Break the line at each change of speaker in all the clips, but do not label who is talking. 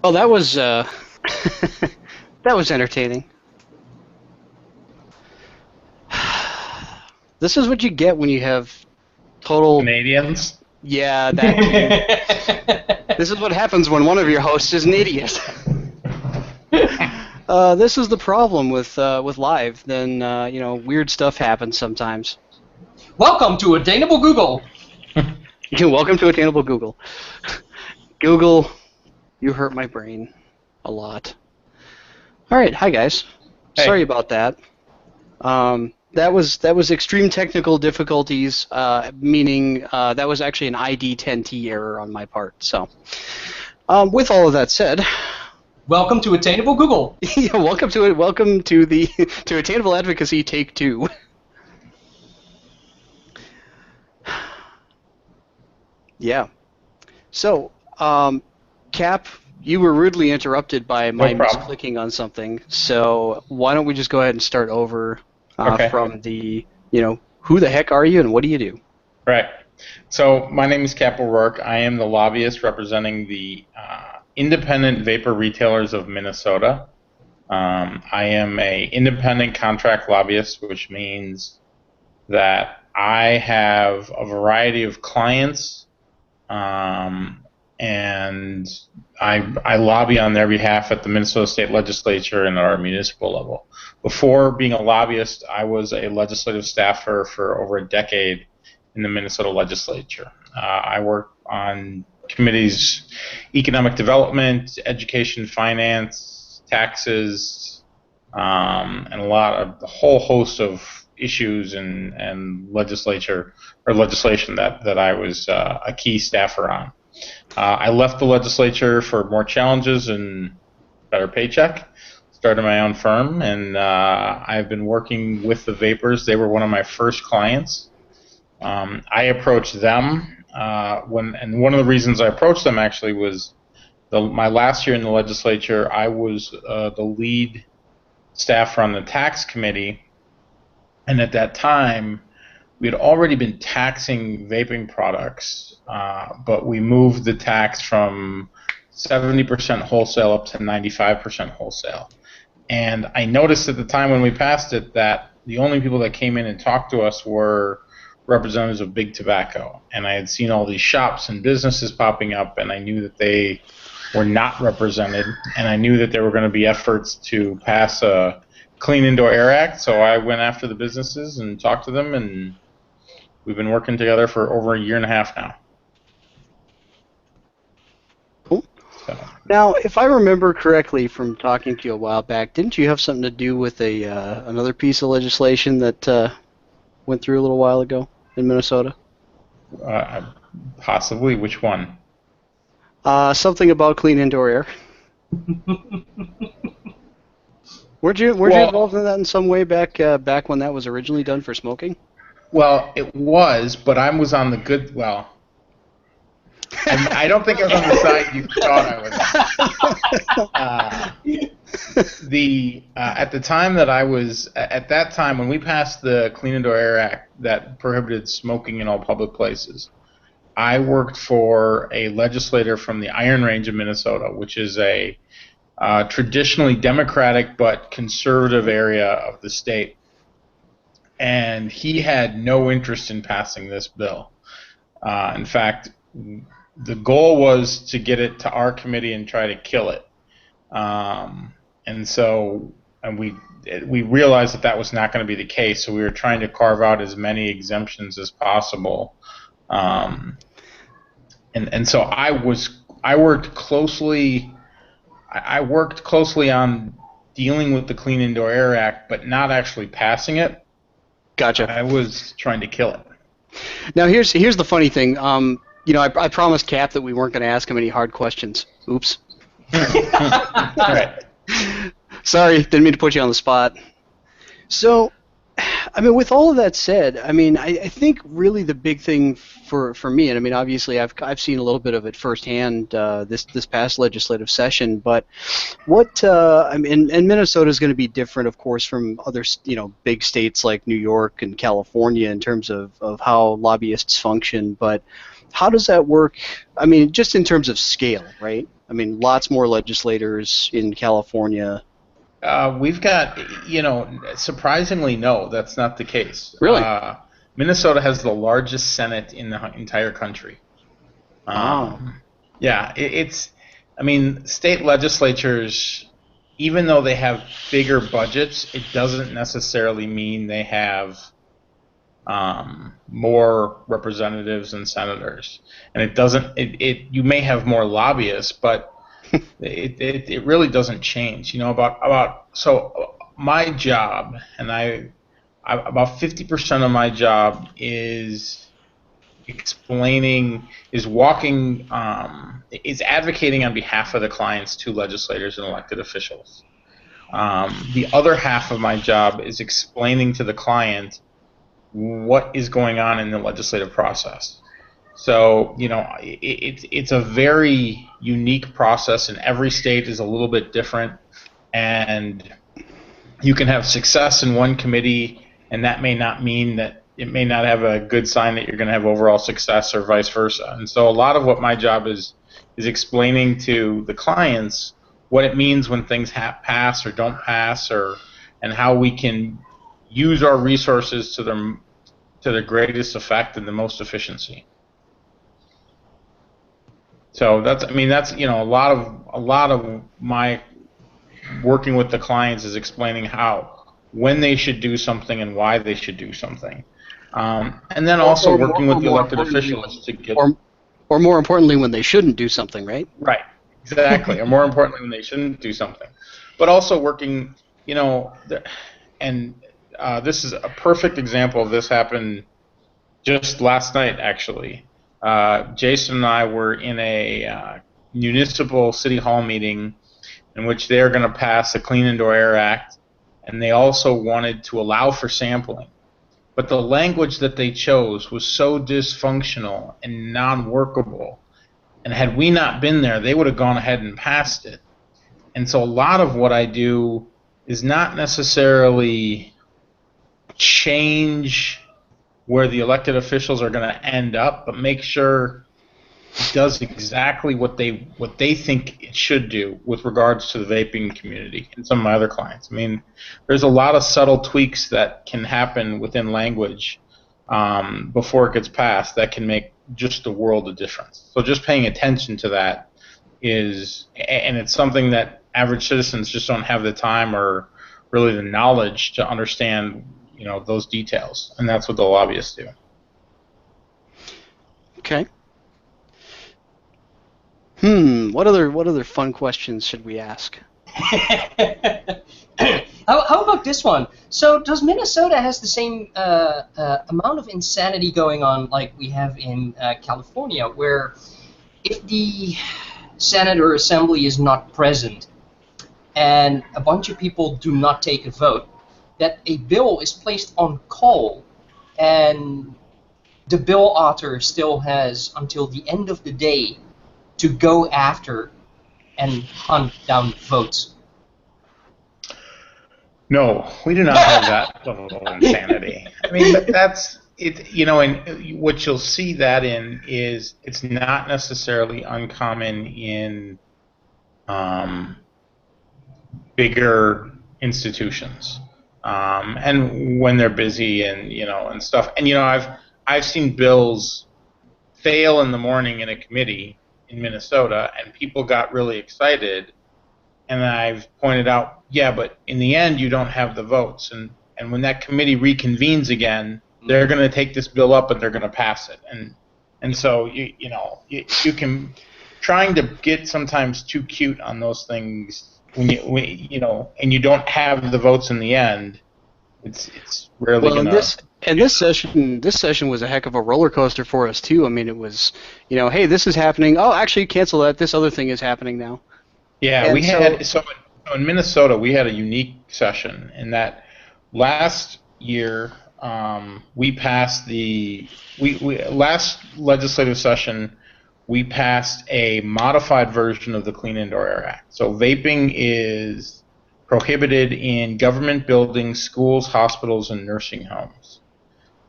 Oh, that was that was entertaining. This is what you get when you have total
Canadians?
Yeah, that too. This is what happens when one of your hosts is an idiot. This is the problem with live. Then you know, weird stuff happens sometimes.
Welcome to Attainable Google.
Welcome to Attainable Google. Google, you hurt my brain a lot. All right, hi guys.
Hey.
Sorry about that. That was extreme technical difficulties, meaning that was actually an ID 10T error on my part. So, with all of that said,
welcome to Attainable Google.
Yeah, welcome to it. Welcome to the Attainable Advocacy Take 2. Yeah. So, Cap, you were rudely interrupted by my misclicking on something. So why don't we just go ahead and start over from the, who the heck are you and what do you do?
Right. So my name is Cap O'Rourke. I am the lobbyist representing the independent vapor retailers of Minnesota. I am an independent contract lobbyist, which means that I have a variety of clients, and I lobby on their behalf at the Minnesota State Legislature and at our municipal level. Before being a lobbyist, I was a legislative staffer for over a decade in the Minnesota Legislature. I worked on committees, economic development, education, finance, taxes, and a whole host of issues and legislation that I was a key staffer on. I left the legislature for more challenges and better paycheck, started my own firm, and I've been working with the vapors. They were one of my first clients. I approached them and one of the reasons I approached them actually was my last year in the legislature. I was the lead staffer on the tax committee, and at that time we had already been taxing vaping products, but we moved the tax from 70% wholesale up to 95% wholesale. And I noticed at the time when we passed it that the only people that came in and talked to us were representatives of big tobacco. And I had seen all these shops and businesses popping up, and I knew that they were not represented, and I knew that there were going to be efforts to pass a Clean Indoor Air Act. So I went after the businesses and talked to them, and we've been working together for over a year and a half now.
Cool. So. Now, if I remember correctly from talking to you a while back, didn't you have something to do with another piece of legislation that went through a little while ago in Minnesota?
Possibly. Which one?
Something about clean indoor air. Weren't you involved in that in some way back when that was originally done for smoking?
Well, it was, but I was on the good. Well, I don't think I was on the side you thought I was. At the time that I was at that time when we passed the Clean Indoor Air Act that prohibited smoking in all public places, I worked for a legislator from the Iron Range of Minnesota, which is a traditionally Democratic but conservative area of the state. And he had no interest in passing this bill. In fact, the goal was to get it to our committee and try to kill it. And we realized that was not going to be the case, so we were trying to carve out as many exemptions as possible. And so I worked closely on dealing with the Clean Indoor Air Act, but not actually passing it.
Gotcha.
I was trying to kill it.
Now here's the funny thing. I promised Cap that we weren't going to ask him any hard questions. Oops.
All right.
Sorry, didn't mean to put you on the spot. So, I mean, with all of that said, I mean, I think really the big thing for me, and I mean, obviously I've seen a little bit of it firsthand this past legislative session, but what I mean, and Minnesota is going to be different, of course, from other big states like New York and California in terms of how lobbyists function. But how does that work? I mean, just in terms of scale, right? I mean, lots more legislators in California.
We've got, surprisingly, no, that's not the case.
Really?
Minnesota has the largest Senate in the entire country. Yeah, I mean, state legislatures, even though they have bigger budgets, it doesn't necessarily mean they have more representatives and senators. And it doesn't, you may have more lobbyists, but it really doesn't change. So my job, and about 50% of my job is explaining, is advocating on behalf of the clients to legislators and elected officials. The other half of my job is explaining to the client what is going on in the legislative process. So, it's a very unique process, and every state is a little bit different, and you can have success in one committee, and that may not mean that it may not have a good sign that you're going to have overall success, or vice versa. And so a lot of what my job is explaining to the clients what it means when things pass or don't pass, and how we can use our resources to the greatest effect and the most efficiency. So that's a lot of my working with the clients is explaining when they should do something and why they should do something, and then also working with the elected officials to get,
or more importantly, when they shouldn't do something, right?
Right, exactly, or more importantly, when they shouldn't do something, but also working, and this is a perfect example of this. Happened just last night, actually. Jason and I were in a municipal city hall meeting in which they're going to pass the Clean Indoor Air Act, and they also wanted to allow for sampling. But the language that they chose was so dysfunctional and non-workable, and had we not been there, they would have gone ahead and passed it. And so a lot of what I do is not necessarily change where the elected officials are going to end up, but make sure it does exactly what they think it should do with regards to the vaping community and some of my other clients. I mean, there's a lot of subtle tweaks that can happen within language before it gets passed that can make just a world of difference. So just paying attention to that and it's something that average citizens just don't have the time or really the knowledge to understand, those details, and that's what the lobbyists do.
Okay. What other fun questions should we ask?
How about this one? So does Minnesota has the same amount of insanity going on like we have in California, where if the Senate or Assembly is not present and a bunch of people do not take a vote, that a bill is placed on call, and the bill author still has until the end of the day to go after and hunt down votes?
No, we do not have that level of insanity. I mean, that's it. And what you'll see that in is it's not necessarily uncommon in bigger institutions. And when they're busy and stuff, and I've seen bills fail in the morning in a committee in Minnesota, and people got really excited, and I've pointed out, yeah, but in the end you don't have the votes, and when that committee reconvenes again, they're going to take this bill up and they're going to pass it, and so you can trying to get sometimes too cute on those things. When you don't have the votes in the end, it's rarely going to.
And this session was a heck of a roller coaster for us too. I mean, it was, hey, this is happening. Oh, actually, cancel that. This other thing is happening now.
Yeah, in Minnesota we had a unique session in that last year, we passed last legislative session, we passed a modified version of the Clean Indoor Air Act. So vaping is prohibited in government buildings, schools, hospitals, and nursing homes.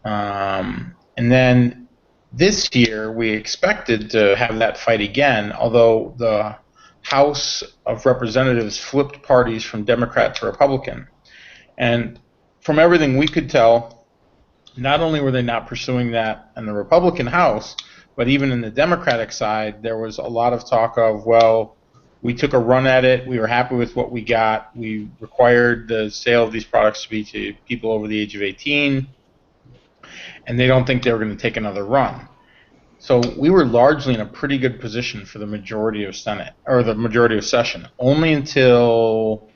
And then this year, we expected to have that fight again, although the House of Representatives flipped parties from Democrat to Republican. And from everything we could tell, not only were they not pursuing that in the Republican House, but even in the Democratic side, there was a lot of talk of, well, we took a run at it, we were happy with what we got, we required the sale of these products to be to people over the age of 18, and they don't think they were going to take another run. So we were largely in a pretty good position for the majority of Senate, or the majority of session, only until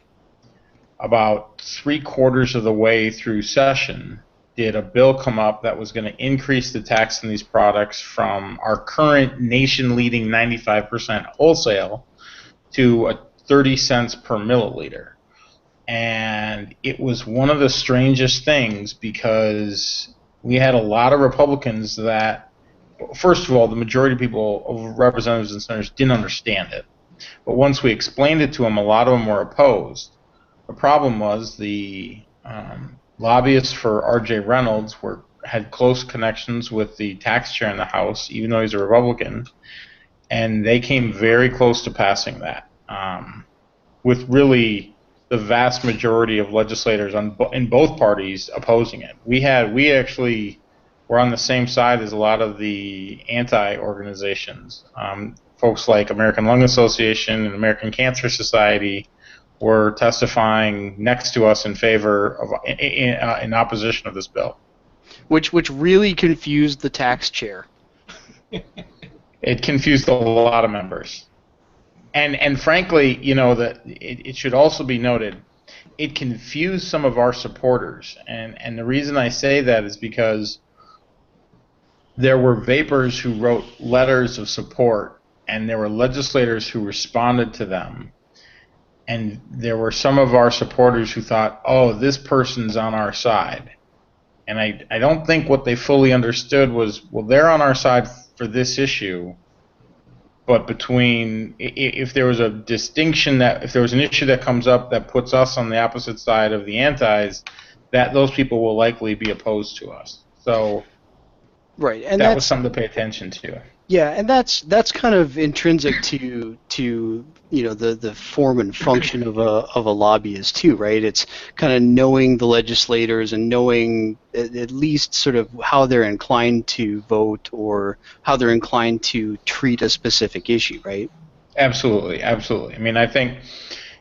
about 3/4 of the way through session did a bill come up that was going to increase the tax on these products from our current nation-leading 95% wholesale to 30 cents per milliliter. And it was one of the strangest things because we had a lot of Republicans that, first of all, the majority of people, of representatives and senators, didn't understand it. But once we explained it to them, a lot of them were opposed. The problem was the lobbyists for R.J. Reynolds had close connections with the tax chair in the House, even though he's a Republican, and they came very close to passing that, with really the vast majority of legislators in both parties opposing it. We actually were on the same side as a lot of the anti-organizations. Folks like American Lung Association and American Cancer Society were testifying next to us in favor of in opposition of this bill,
which really confused the tax chair.
It confused a lot of members, and frankly, you know, that it should also be noted, it confused some of our supporters, and the reason I say that is because there were vapors who wrote letters of support, and there were legislators who responded to them. And there were some of our supporters who thought, oh, this person's on our side. And I don't think what they fully understood was, well, they're on our side for this issue, but if there was a distinction, if there was an issue that comes up that puts us on the opposite side of the antis, that those people will likely be opposed to us. So
right, and
that was something to pay attention to.
Yeah, and that's kind of intrinsic to you know the form and function of a lobbyist too, right? It's kind of knowing the legislators and knowing at least sort of how they're inclined to vote or how they're inclined to treat a specific issue, right?
Absolutely, absolutely. I mean, I think,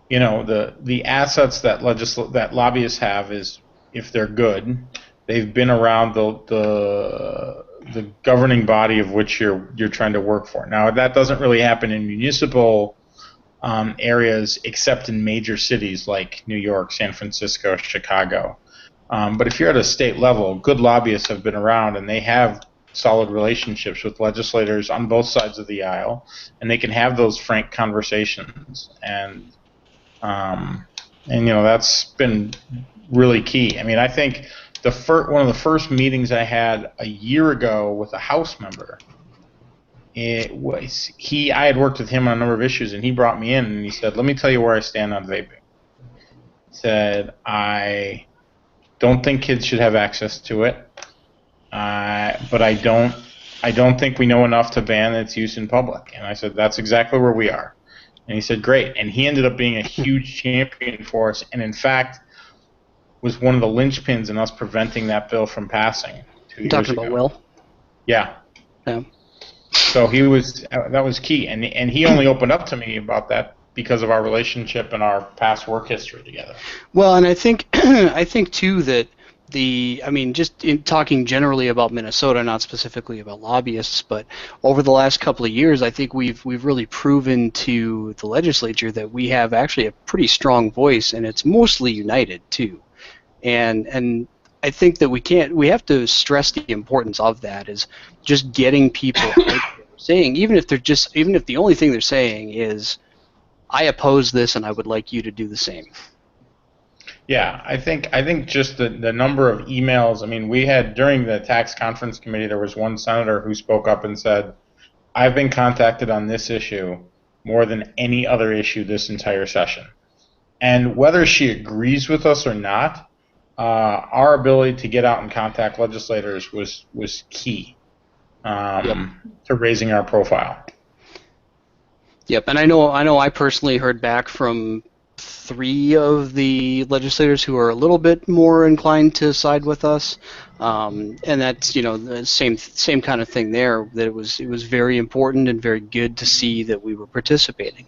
you know, the assets that lobbyists have is, if they're good, they've been around the governing body of which you're trying to work for. Now, that doesn't really happen in municipal areas except in major cities like New York, San Francisco, Chicago. But if you're at a state level, good lobbyists have been around, and they have solid relationships with legislators on both sides of the aisle, and they can have those frank conversations. And you know, that's been really key. I mean, I think one of the first meetings I had a year ago with a House member, I had worked with him on a number of issues, and he brought me in and he said, let me tell you where I stand on vaping. He said, I don't think kids should have access to it, but I don't think we know enough to ban its use in public. And I said, that's exactly where we are. And he said, great. And he ended up being a huge champion for us, and in fact was one of the linchpins in us preventing that bill from passing 2 years ago.
Talking about Will?
Yeah.
Yeah.
So that was key, and he only opened up to me about that because of our relationship and our past work history together.
Well, and I think too that just in talking generally about Minnesota, not specifically about lobbyists, but over the last couple of years, I think we've really proven to the legislature that we have actually a pretty strong voice, and it's mostly united too. And I think that we have to stress the importance of that, is just getting people saying, even if the only thing they're saying is, I oppose this and I would like you to do the same.
Yeah, I think just the number of emails. I mean, we had during the tax conference committee, there was one senator who spoke up and said, "I've been contacted on this issue more than any other issue this entire session." And whether she agrees with us or not, our ability to get out and contact legislators was key to raising our profile.
Yep, and I know I personally heard back from 3 of the legislators who are a little bit more inclined to side with us, and that's the same kind of thing there. That it was very important and very good to see that we were participating.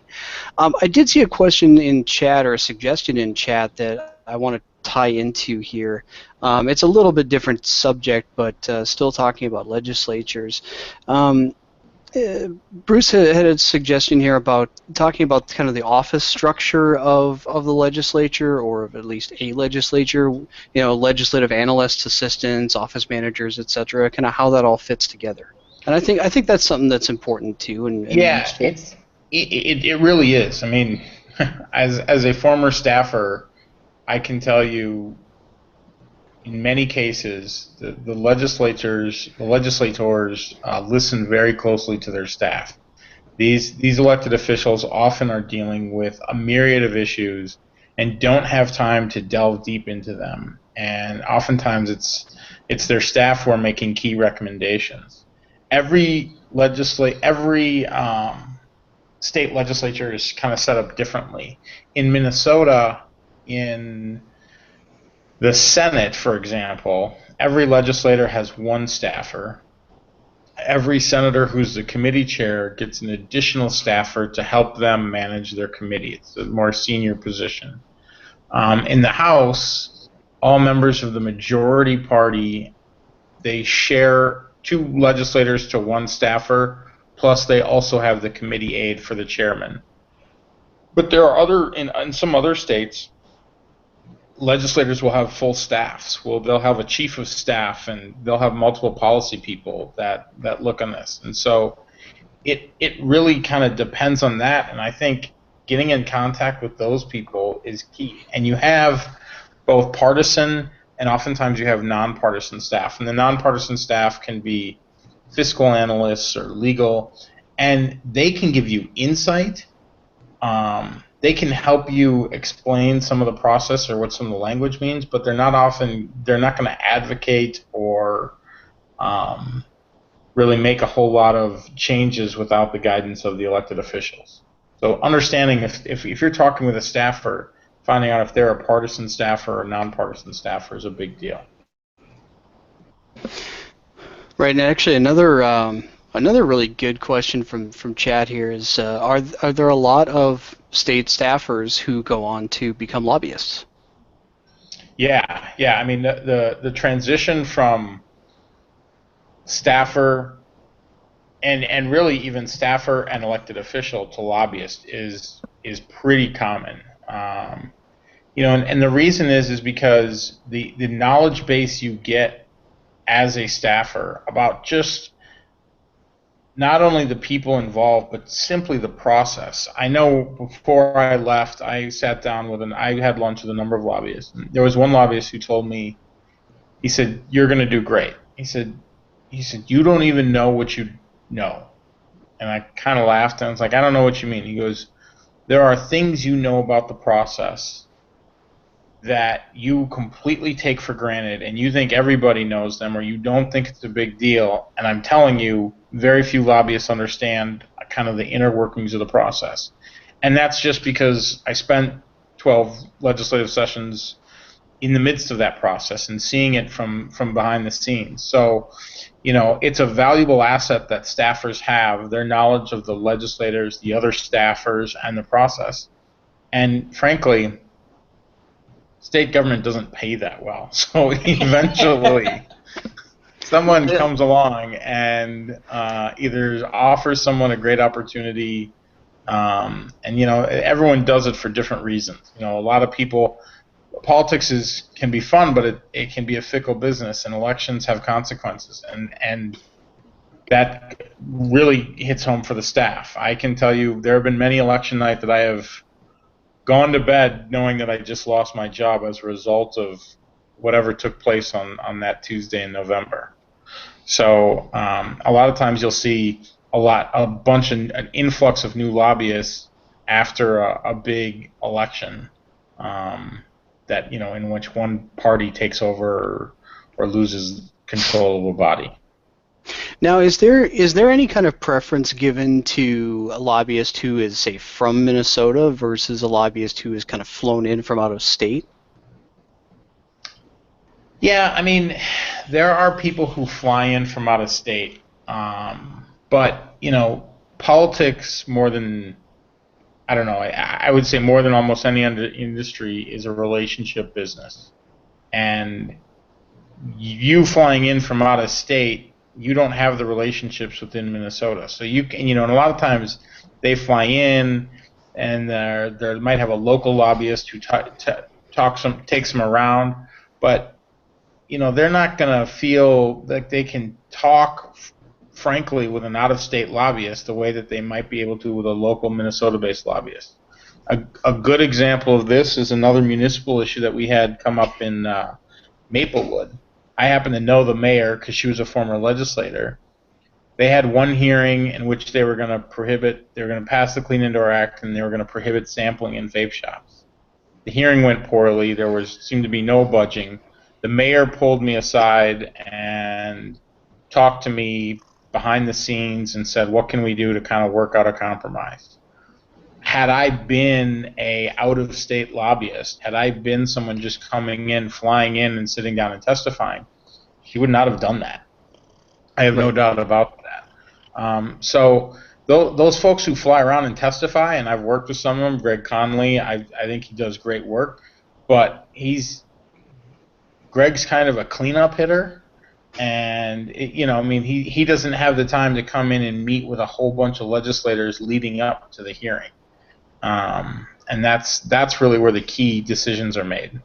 I did see a question in chat, or a suggestion in chat, that I want to tie into here. It's a little bit different subject, but still talking about legislatures. Bruce had a suggestion here about talking about kind of the office structure of the legislature, or of at least a legislature. Legislative analysts, assistants, office managers, etc. Kind of how that all fits together. And I think that's something that's important too. And
yeah,
useful.
It really is. I mean, as a former staffer, I can tell you, in many cases, the legislators listen very closely to their staff. These elected officials often are dealing with a myriad of issues and don't have time to delve deep into them. And oftentimes it's their staff who are making key recommendations. Every state legislature is kind of set up differently. In Minnesota, in the Senate, for example, every legislator has one staffer. Every senator who's the committee chair gets an additional staffer to help them manage their committee. It's a more senior position. In the House, all members of the majority party, they share 2 legislators to 1 staffer, plus they also have the committee aide for the chairman. But there are in some other states, legislators will have full staffs. Well, they'll have a chief of staff, and they'll have multiple policy people that look on this. And so it really kind of depends on that. And I think getting in contact with those people is key. And you have both partisan and oftentimes you have nonpartisan staff. And the nonpartisan staff can be fiscal analysts or legal, and they can give you insight. They can help you explain some of the process or what some of the language means, but they're not going to advocate or really make a whole lot of changes without the guidance of the elected officials. So understanding if you're talking with a staffer, finding out if they're a partisan staffer or nonpartisan staffer is a big deal.
Right, and actually another really good question from chat here is, are there a lot of state staffers who go on to become lobbyists?
Yeah. I mean, the transition from staffer and really even staffer and elected official to lobbyist is pretty common. And the reason is because the knowledge base you get as a staffer about just not only the people involved, but simply the process. I know before I left, I sat down I had lunch with a number of lobbyists. And there was one lobbyist who told me, he said, "You're going to do great." He said, "You don't even know what you know." And I kind of laughed, and I was like, "I don't know what you mean." He goes, "There are things you know about the process that you completely take for granted, and you think everybody knows them, or you don't think it's a big deal. And I'm telling you, very few lobbyists understand kind of the inner workings of the process." And that's just because I spent 12 legislative sessions in the midst of that process and seeing it from behind the scenes. So, it's a valuable asset that staffers have, their knowledge of the legislators, the other staffers, and the process. And frankly, state government doesn't pay that well. So eventually someone comes along and either offers someone a great opportunity, and everyone does it for different reasons. A lot of people, politics can be fun, but it can be a fickle business, and elections have consequences, and that really hits home for the staff. I can tell you there have been many election nights that I have gone to bed knowing that I just lost my job as a result of whatever took place on that Tuesday in November. So a lot of times you'll see an influx of new lobbyists after a big election that, in which one party takes over or loses control of a body.
Now, is there any kind of preference given to a lobbyist who is, say, from Minnesota versus a lobbyist who is kind of flown in from out of state?
Yeah, I mean, there are people who fly in from out of state, but politics more than, I don't know, I would say more than almost any other industry is a relationship business, and you flying in from out of state, you don't have the relationships within Minnesota. So you can, and a lot of times they fly in, and they might have a local lobbyist who takes them around, but they're not going to feel like they can talk frankly with an out-of-state lobbyist the way that they might be able to with a local Minnesota-based lobbyist. A good example of this is another municipal issue that we had come up in Maplewood. I happen to know the mayor because she was a former legislator. They had one hearing in which they were going to pass the Clean Indoor Act, and they were going to prohibit sampling in vape shops. The hearing went poorly. There seemed to be no budging. The mayor pulled me aside and talked to me behind the scenes and said, what can we do to kind of work out a compromise? Had I been a out-of-state lobbyist, had I been someone just coming in, flying in, and sitting down and testifying, he would not have done that. I have no doubt about that. So those folks who fly around and testify, and I've worked with some of them, Greg Conley, I think he does great work, but Greg's kind of a cleanup hitter, and he doesn't have the time to come in and meet with a whole bunch of legislators leading up to the hearing. And that's really where the key decisions are made.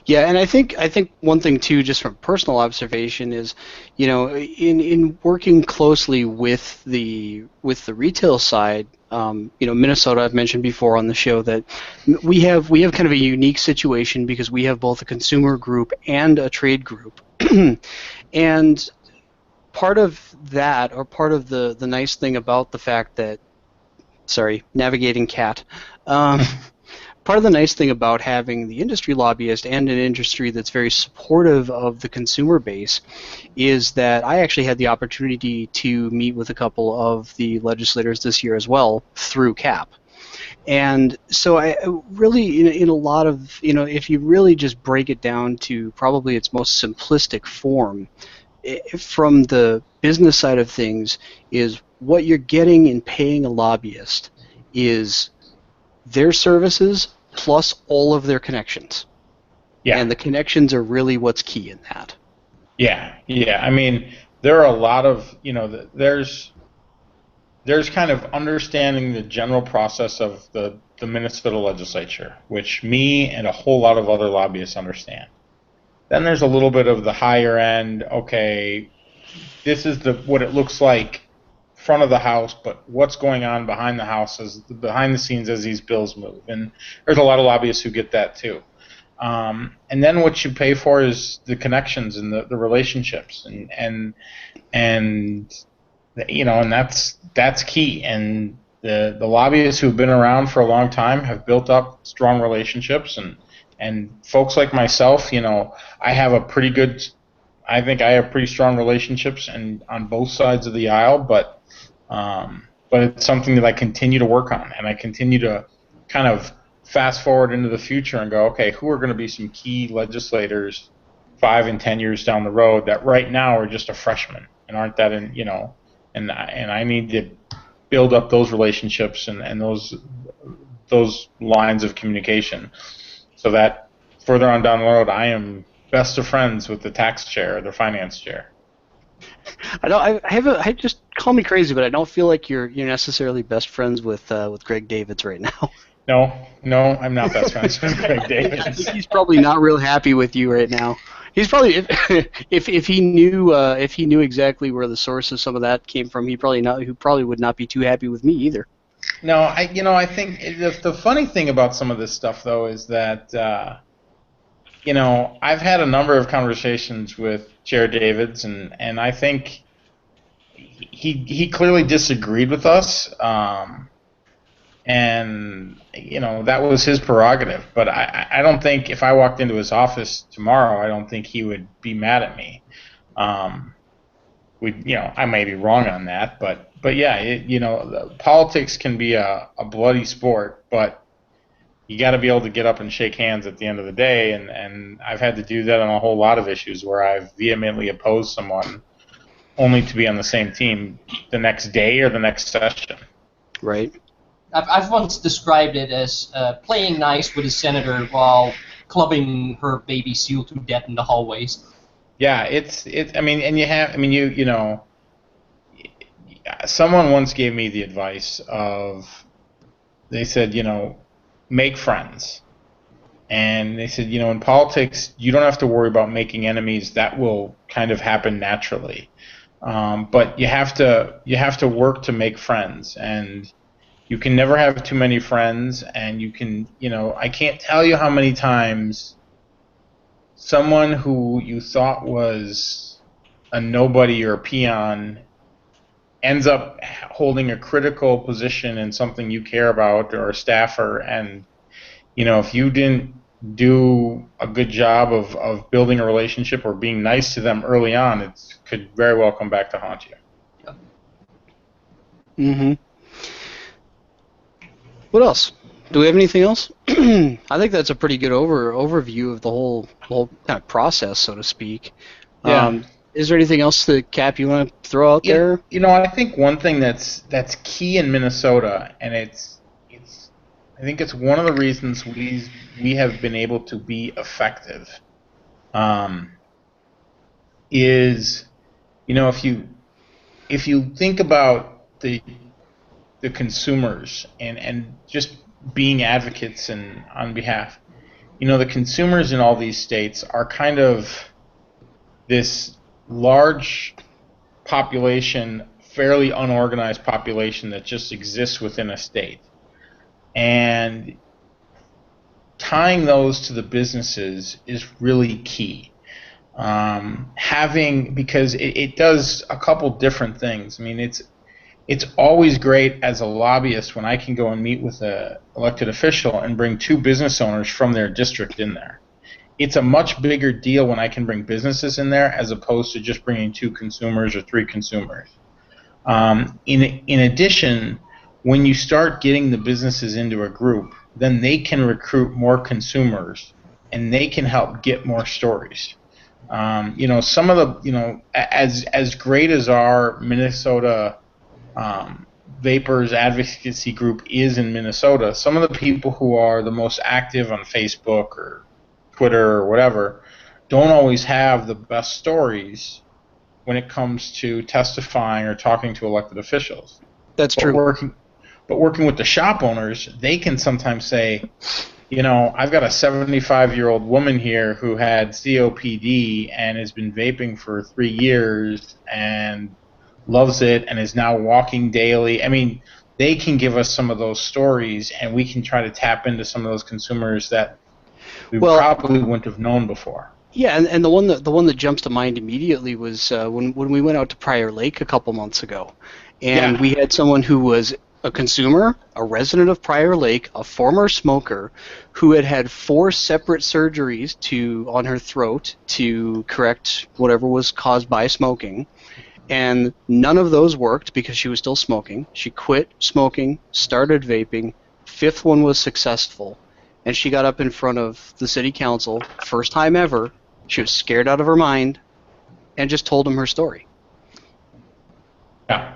Yeah, and I think one thing too, just from personal observation, is in working closely with the retail side, Minnesota, I've mentioned before on the show that we have kind of a unique situation because we have both a consumer group and a trade group, and part of that, or part of the nice thing about the fact that, navigating cat. Part of the nice thing about having the industry lobbyist and an industry that's very supportive of the consumer base is that I actually had the opportunity to meet with a couple of the legislators this year as well through CAP. And so I really, in a lot of, if you really just break it down to probably its most simplistic form, from the business side of things, is what you're getting in paying a lobbyist is their services plus all of their connections. Yeah. And the connections are really what's key in that.
Yeah. I mean, there are a lot of, there's kind of understanding the general process of the Minnesota legislature, which me and a whole lot of other lobbyists understand. Then there's a little bit of the higher end, okay, this is what it looks like front of the house, but what's going on behind the scenes as these bills move. And there's a lot of lobbyists who get that too. And then what you pay for is the connections and the relationships, and that's key. And the lobbyists who've been around for a long time have built up strong relationships, and folks like myself, I think I have pretty strong relationships and on both sides of the aisle, but it's something that I continue to work on, and I continue to kind of fast forward into the future and go, okay, who are going to be some key legislators 5 and 10 years down the road that right now are just a freshman and aren't that and I need to build up those relationships and those lines of communication so that further on down the road I am best of friends with the tax chair or the finance chair.
I just call me crazy, but I don't feel like you're necessarily best friends with Greg Davids right now.
No, I'm not best friends with Greg Davids.
I think he's probably not real happy with you right now. He's probably if he knew exactly where the source of some of that came from, he probably would not be too happy with me either.
No, I think the funny thing about some of this stuff, though, is that, I've had a number of conversations with Chair Davids, and I think he clearly disagreed with us, and that was his prerogative. But I don't think if I walked into his office tomorrow, I don't think he would be mad at me. I may be wrong on that, but yeah, politics can be a bloody sport, but you got to be able to get up and shake hands at the end of the day, and I've had to do that on a whole lot of issues where I've vehemently opposed someone only to be on the same team the next day or the next session.
Right.
I've once described it as playing nice with a senator while clubbing her baby seal to death in the hallways.
Yeah, someone once gave me the advice of, they said, make friends. And they said, in politics, you don't have to worry about making enemies. That will kind of happen naturally. But you have to work to make friends, and you can never have too many friends. And you can, I can't tell you how many times someone who you thought was a nobody or a peon ends up holding a critical position in something you care about, or a staffer, and if you didn't do a good job of building a relationship or being nice to them early on, it could very well come back to haunt you.
Mm-hmm. What else? Do we have anything else? I think that's a pretty good overview of the whole kind of process, so to speak.
Yeah.
Is there anything else that, Cap, you want to throw out there?
I think one thing that's key in Minnesota, and I think it's one of the reasons we have been able to be effective, is, if you think about the consumers and just being advocates and on behalf, the consumers in all these states are kind of this large population, fairly unorganized population that just exists within a state. And tying those to the businesses is really key. Because it does a couple different things. I mean, it's always great as a lobbyist when I can go and meet with an elected official and bring two business owners from their district in there. It's a much bigger deal when I can bring businesses in there as opposed to just bringing two consumers or three consumers. In addition, when you start getting the businesses into a group, then they can recruit more consumers and they can help get more stories. Some of the, as great as our Minnesota Vapers Advocacy Group is in Minnesota, some of the people who are the most active on Facebook or Twitter or whatever don't always have the best stories when it comes to testifying or talking to elected officials.
That's true.
Working with the shop owners, they can sometimes say, I've got a 75-year-old woman here who had COPD and has been vaping for 3 years and loves it and is now walking daily. I mean, they can give us some of those stories, and we can try to tap into some of those consumers that we probably wouldn't have known before.
Yeah, and the one that jumps to mind immediately was when we went out to Prior Lake a couple months ago, and we had someone who was a consumer, a resident of Prior Lake, a former smoker, who had 4 separate surgeries on her throat to correct whatever was caused by smoking, and none of those worked because she was still smoking. She quit smoking, started vaping. 5th one was successful, and she got up in front of the city council, first time ever. She was scared out of her mind, and just told him her story.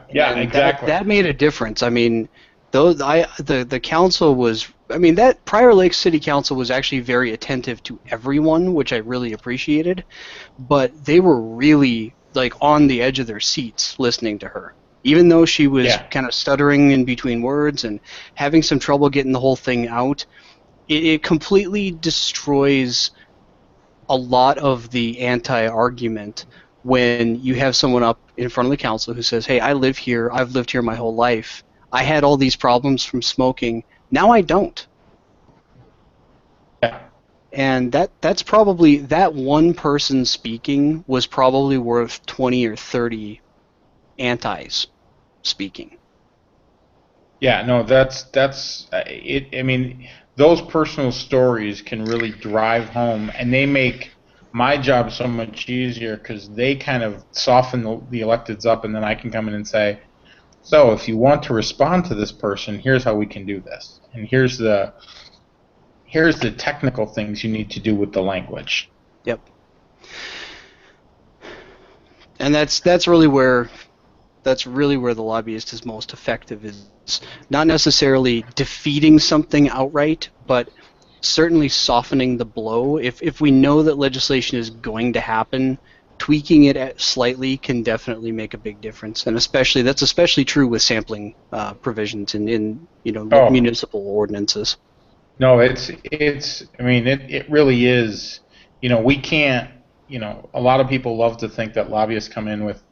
Yeah, and exactly.
That made a difference. I mean, the council was. I mean, that Prior Lake City Council was actually very attentive to everyone, which I really appreciated. But they were really on the edge of their seats listening to her, even though she was kind of stuttering in between words and having some trouble getting the whole thing out. It completely destroys a lot of the anti-argument when you have someone up in front of the council who says, hey, I live here, I've lived here my whole life, I had all these problems from smoking. Now I don't.
Yeah.
And that's probably, that one person speaking was probably worth 20 or 30 antis speaking.
Yeah, no, that's it. I mean, those personal stories can really drive home, and they make my job so much easier because they kind of soften the electeds up, and then I can come in and say, so if you want to respond to this person, here's how we can do this, and here's the technical things you need to do with the language.
Yep. And that's really where the lobbyist is most effective, is not necessarily defeating something outright, but certainly softening the blow. If we know that legislation is going to happen, tweaking it slightly can definitely make a big difference. And that's especially true with sampling provisions in municipal ordinances.
No, I mean, it really is. We can't. A lot of people love to think that lobbyists come in with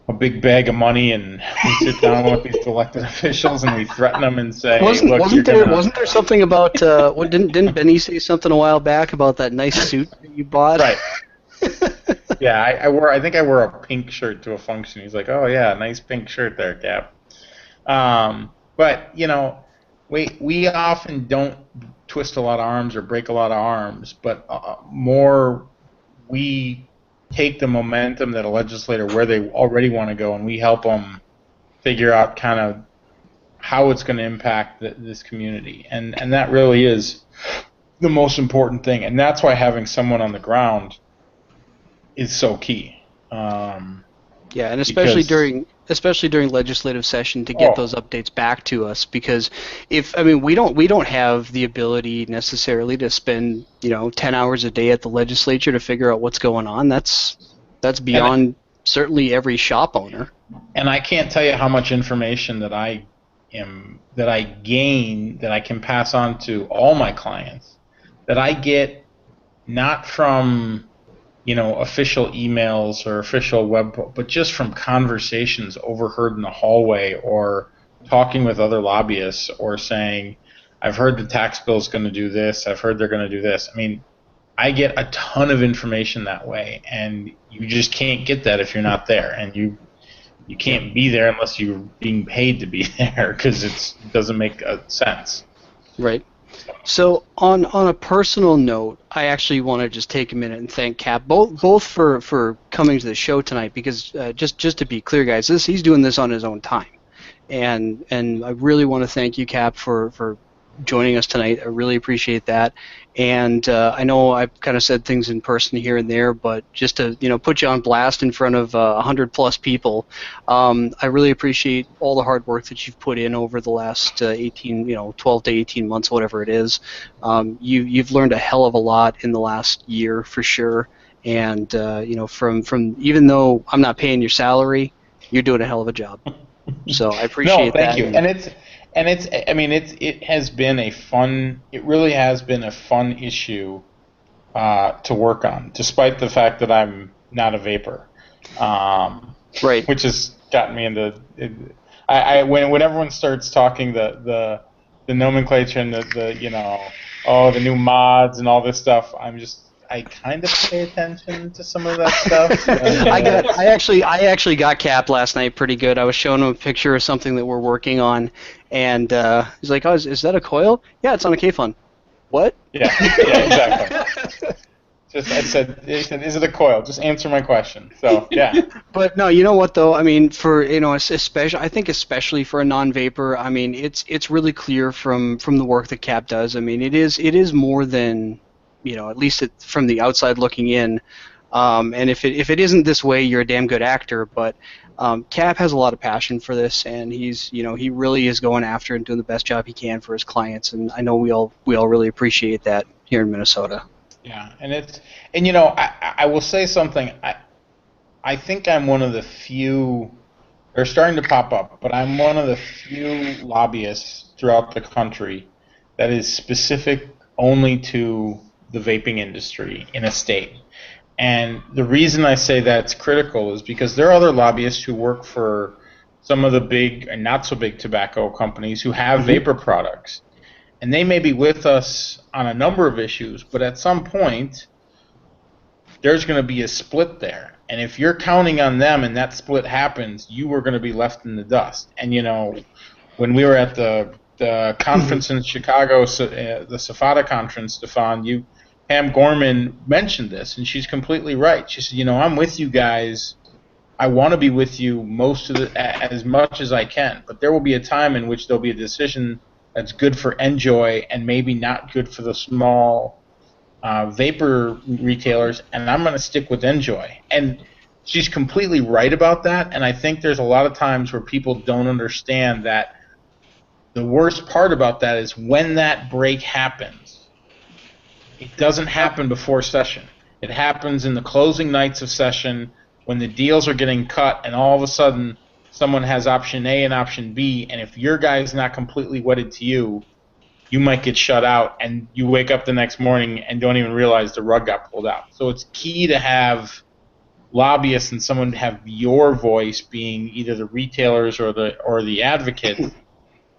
a big bag of money, and we sit down with these elected officials and we threaten them and say,
wasn't there something about didn't Benny say something a while back about that nice suit that you bought?
Right. Yeah, I think I wore a pink shirt to a function. He's like, "Oh yeah, nice pink shirt there, Cap." But we often don't twist a lot of arms or break a lot of arms, but more we take the momentum that a legislator where they already want to go, and we help them figure out kind of how it's going to impact this community, and that really is the most important thing, and that's why having someone on the ground is so key.
Yeah, and especially during legislative session to get those updates back to us, because we don't have the ability necessarily to spend 10 hours a day at the legislature to figure out what's going on. That's beyond certainly every shop owner.
And I can't tell you how much information that I gain that I can pass on to all my clients that I get not from official emails or official web, but just from conversations overheard in the hallway or talking with other lobbyists or saying, I've heard the tax bill is going to do this, I've heard they're going to do this. I mean, I get a ton of information that way, and you just can't get that if you're not there, and you can't be there unless you're being paid to be there, because it doesn't make sense.
Right. So on a personal note, I actually want to just take a minute and thank Cap both for coming to the show tonight, because just to be clear, guys, he's doing this on his own time, and I really want to thank you, Cap, for joining us tonight. I really appreciate that. And I know I've kind of said things in person here and there, but just to put you on blast in front of 100+ people, I really appreciate all the hard work that you've put in over the last 12 to 18 months, whatever it is. You've learned a hell of a lot in the last year for sure. And from even though I'm not paying your salary, you're doing a hell of a job. So I appreciate that.
No, thank you. It has been a fun. It really has been a fun issue to work on, despite the fact that I'm not a vapor.
Right.
Which has gotten me into. When everyone starts talking the nomenclature and the new mods and all this stuff, I kind of pay attention to some of that stuff.
I actually got Cap last night pretty good. I was showing him a picture of something that we're working on, and he's like, "Oh, is that a coil? Yeah, it's on a K-Fun." What?
Yeah, exactly. He said, "Is it a coil? Just answer my question." So yeah.
But no, you know what though? I mean, for especially for a non-vapor, I mean, it's really clear from the work that Cap does. I mean, it is more than, at least from the outside looking in. And if it isn't this way, you're a damn good actor. But Cap has a lot of passion for this, and he really is going after and doing the best job he can for his clients. And I know we all really appreciate that here in Minnesota.
Yeah, I will say something. I think I'm one of the few. They're starting to pop up, but I'm one of the few lobbyists throughout the country that is specific only to the vaping industry in a state. And the reason I say that's critical is because there are other lobbyists who work for some of the big and not so big tobacco companies who have vapor products. And they may be with us on a number of issues, but at some point, there's going to be a split there. And if you're counting on them and that split happens, you are going to be left in the dust. And, you know, when we were at the conference in Chicago, the SFATA conference, Stefan, Pam Gorman mentioned this, and she's completely right. She said, you know, I'm with you guys. I want to be with you as much as I can, but there will be a time in which there'll be a decision that's good for Enjoy and maybe not good for the small vapor retailers, and I'm going to stick with Enjoy. And she's completely right about that, and I think there's a lot of times where people don't understand that the worst part about that is when that break happens, it doesn't happen before session. It happens in the closing nights of session when the deals are getting cut and all of a sudden someone has option A and option B, and if your guy is not completely wedded to you, you might get shut out, and you wake up the next morning and don't even realize the rug got pulled out. So it's key to have lobbyists and someone to have your voice being either the retailers or the advocate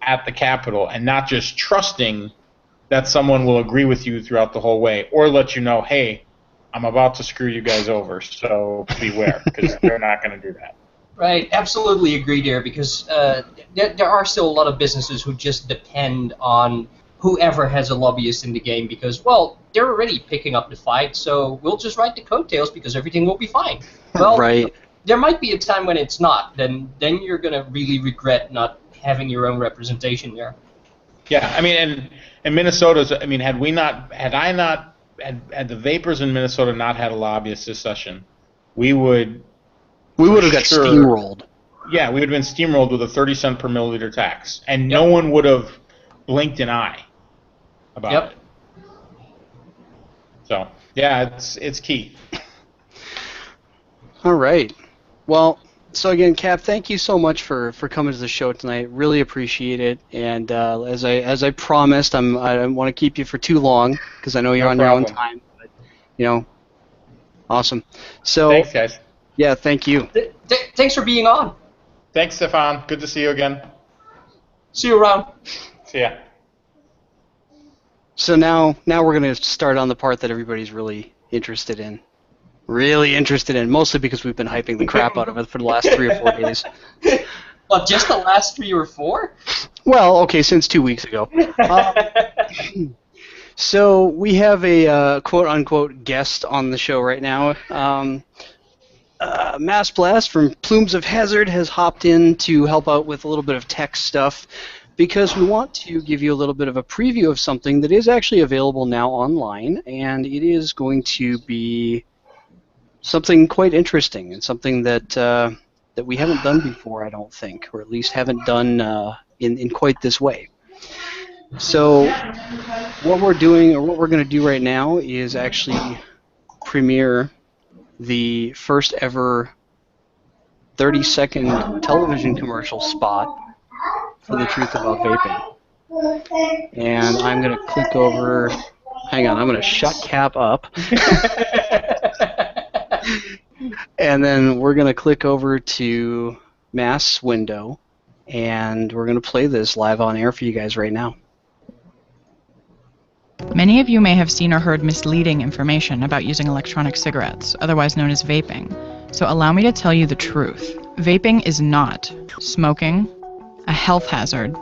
at the Capitol, and not just trusting that someone will agree with you throughout the whole way or let you know, hey, I'm about to screw you guys over, so beware, because they're not going to do that.
Right, absolutely agree there, because there are still a lot of businesses who just depend on whoever has a lobbyist in the game because, well, they're already picking up the fight, so we'll just ride the coattails because everything will be fine. Well,
right.
There might be a time when it's not. Then you're going to really regret not having your own representation there.
Yeah, I mean, and Minnesota's, I mean, had the vapors in Minnesota not had a lobbyist this session, we would
have got steamrolled.
Yeah, we would have been steamrolled with a 30-cent per milliliter tax, and no one would have blinked an eye about it. So, yeah, it's key.
All right. Well, so again, Cap, thank you so much for coming to the show tonight. Really appreciate it. And as I promised, I don't want to keep you for too long because I know you're on your own time. But, you know, awesome. So
thanks, guys.
Yeah, thank you.
Thanks for being on.
Thanks, Stefan. Good to see you again.
See you around.
See ya.
So now we're going to start on the part that everybody's really interested in. Mostly because we've been hyping the crap out of it for the last 3 or 4 days.
Well, just the last 3 or 4?
Well, okay, since 2 weeks ago. So we have a quote-unquote guest on the show right now. Mass Blast from Plumes of Hazard has hopped in to help out with a little bit of tech stuff because we want to give you a little bit of a preview of something that is actually available now online, and it is going to be something quite interesting and something that we haven't done before, I don't think, or at least haven't done in quite this way. So what we're doing, or what we're going to do right now, is actually premiere the first ever 30-second television commercial spot for the Truth About Vaping. And I'm going to click over, hang on, I'm going to shut Cap up. And then we're going to click over to Mass Window, and we're going to play this live on air for you guys right now.
Many of you may have seen or heard misleading information about using electronic cigarettes, otherwise known as vaping. So allow me to tell you the truth. Vaping is not smoking, a health hazard,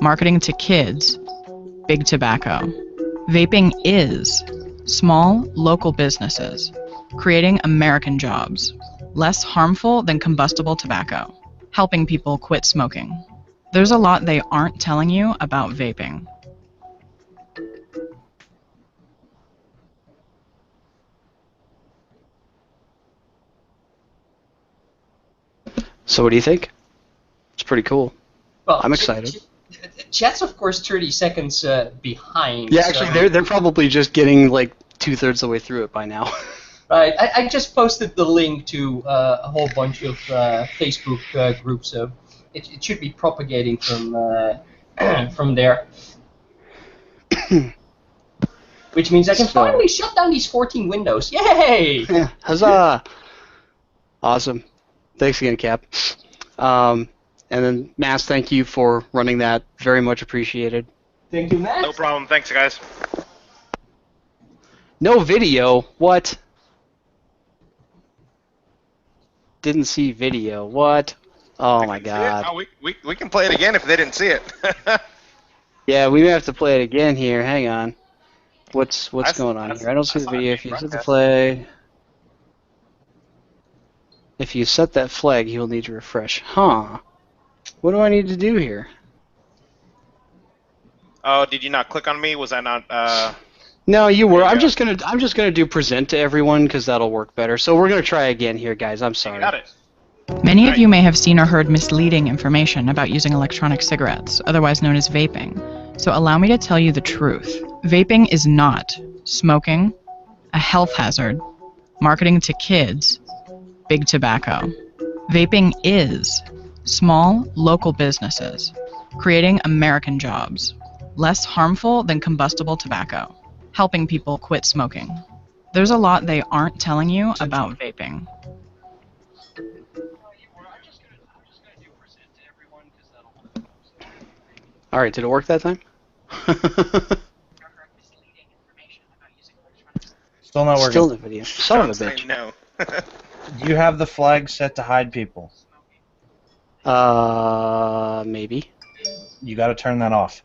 marketing to kids, big tobacco. Vaping is small, local businesses, creating American jobs, less harmful than combustible tobacco, helping people quit smoking. There's a lot they aren't telling you about vaping.
So what do you think? It's pretty cool.
Well,
I'm excited.
Chat's, of course, 30 seconds behind.
Yeah, actually, they're probably just getting like 2/3 of the way through it by now.
Right. I just posted the link to a whole bunch of Facebook groups, so it should be propagating from there. Which means I can finally shut down these 14 windows. Yay!
Yeah, huzzah! Awesome. Thanks again, Cap. And then, Mass, thank you for running that. Very much appreciated.
Thank you, Matt.
No problem. Thanks, guys.
No video? What? Didn't see video. What? Oh my god.
Oh, we can play it again if they didn't see it.
Yeah, we may have to play it again here. Hang on. What's going on here? I don't see the video. If you set the flag... If you set that flag, you'll need to refresh. Huh. What do I need to do here?
Oh, did you not click on me? Was I not?
No, you were. I'm just gonna do present to everyone because that'll work better. So we're gonna try again here, guys. I'm sorry.
Got it.
Many of you may have seen or heard misleading information about using electronic cigarettes, otherwise known as vaping. So allow me to tell you the truth. Vaping is not smoking, a health hazard, marketing to kids, big tobacco. Vaping is small, local businesses, creating American jobs, less harmful than combustible tobacco, helping people quit smoking. There's a lot they aren't telling you about vaping.
All right, did it work that time?
Still not working.
Still in the video. Son of a bitch.
No.
Do you have the flag set to hide people?
Maybe.
You got to turn that off.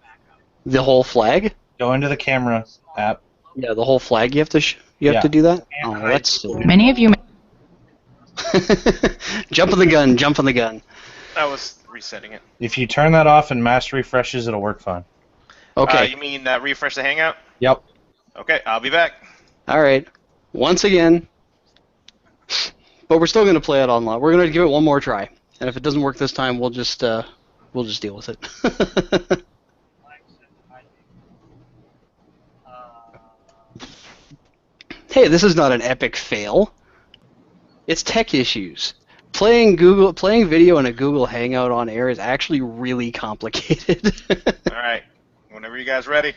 The whole flag?
Go into the camera app.
Yeah, the whole flag. You have to to do that. Oh, that's silly.
Many of you may
Jump on the gun. Jump on the gun.
I was resetting it.
If you turn that off and mass refreshes, it'll work fine.
Okay.
You mean refresh the Hangout?
Yep.
Okay, I'll be back.
All right. Once again. But we're still going to play it online. We're going to give it one more try. And if it doesn't work this time, we'll just deal with it. Hey, this is not an epic fail. It's tech issues. Playing video in a Google Hangout on air is actually really complicated.
All right, whenever you guys ready.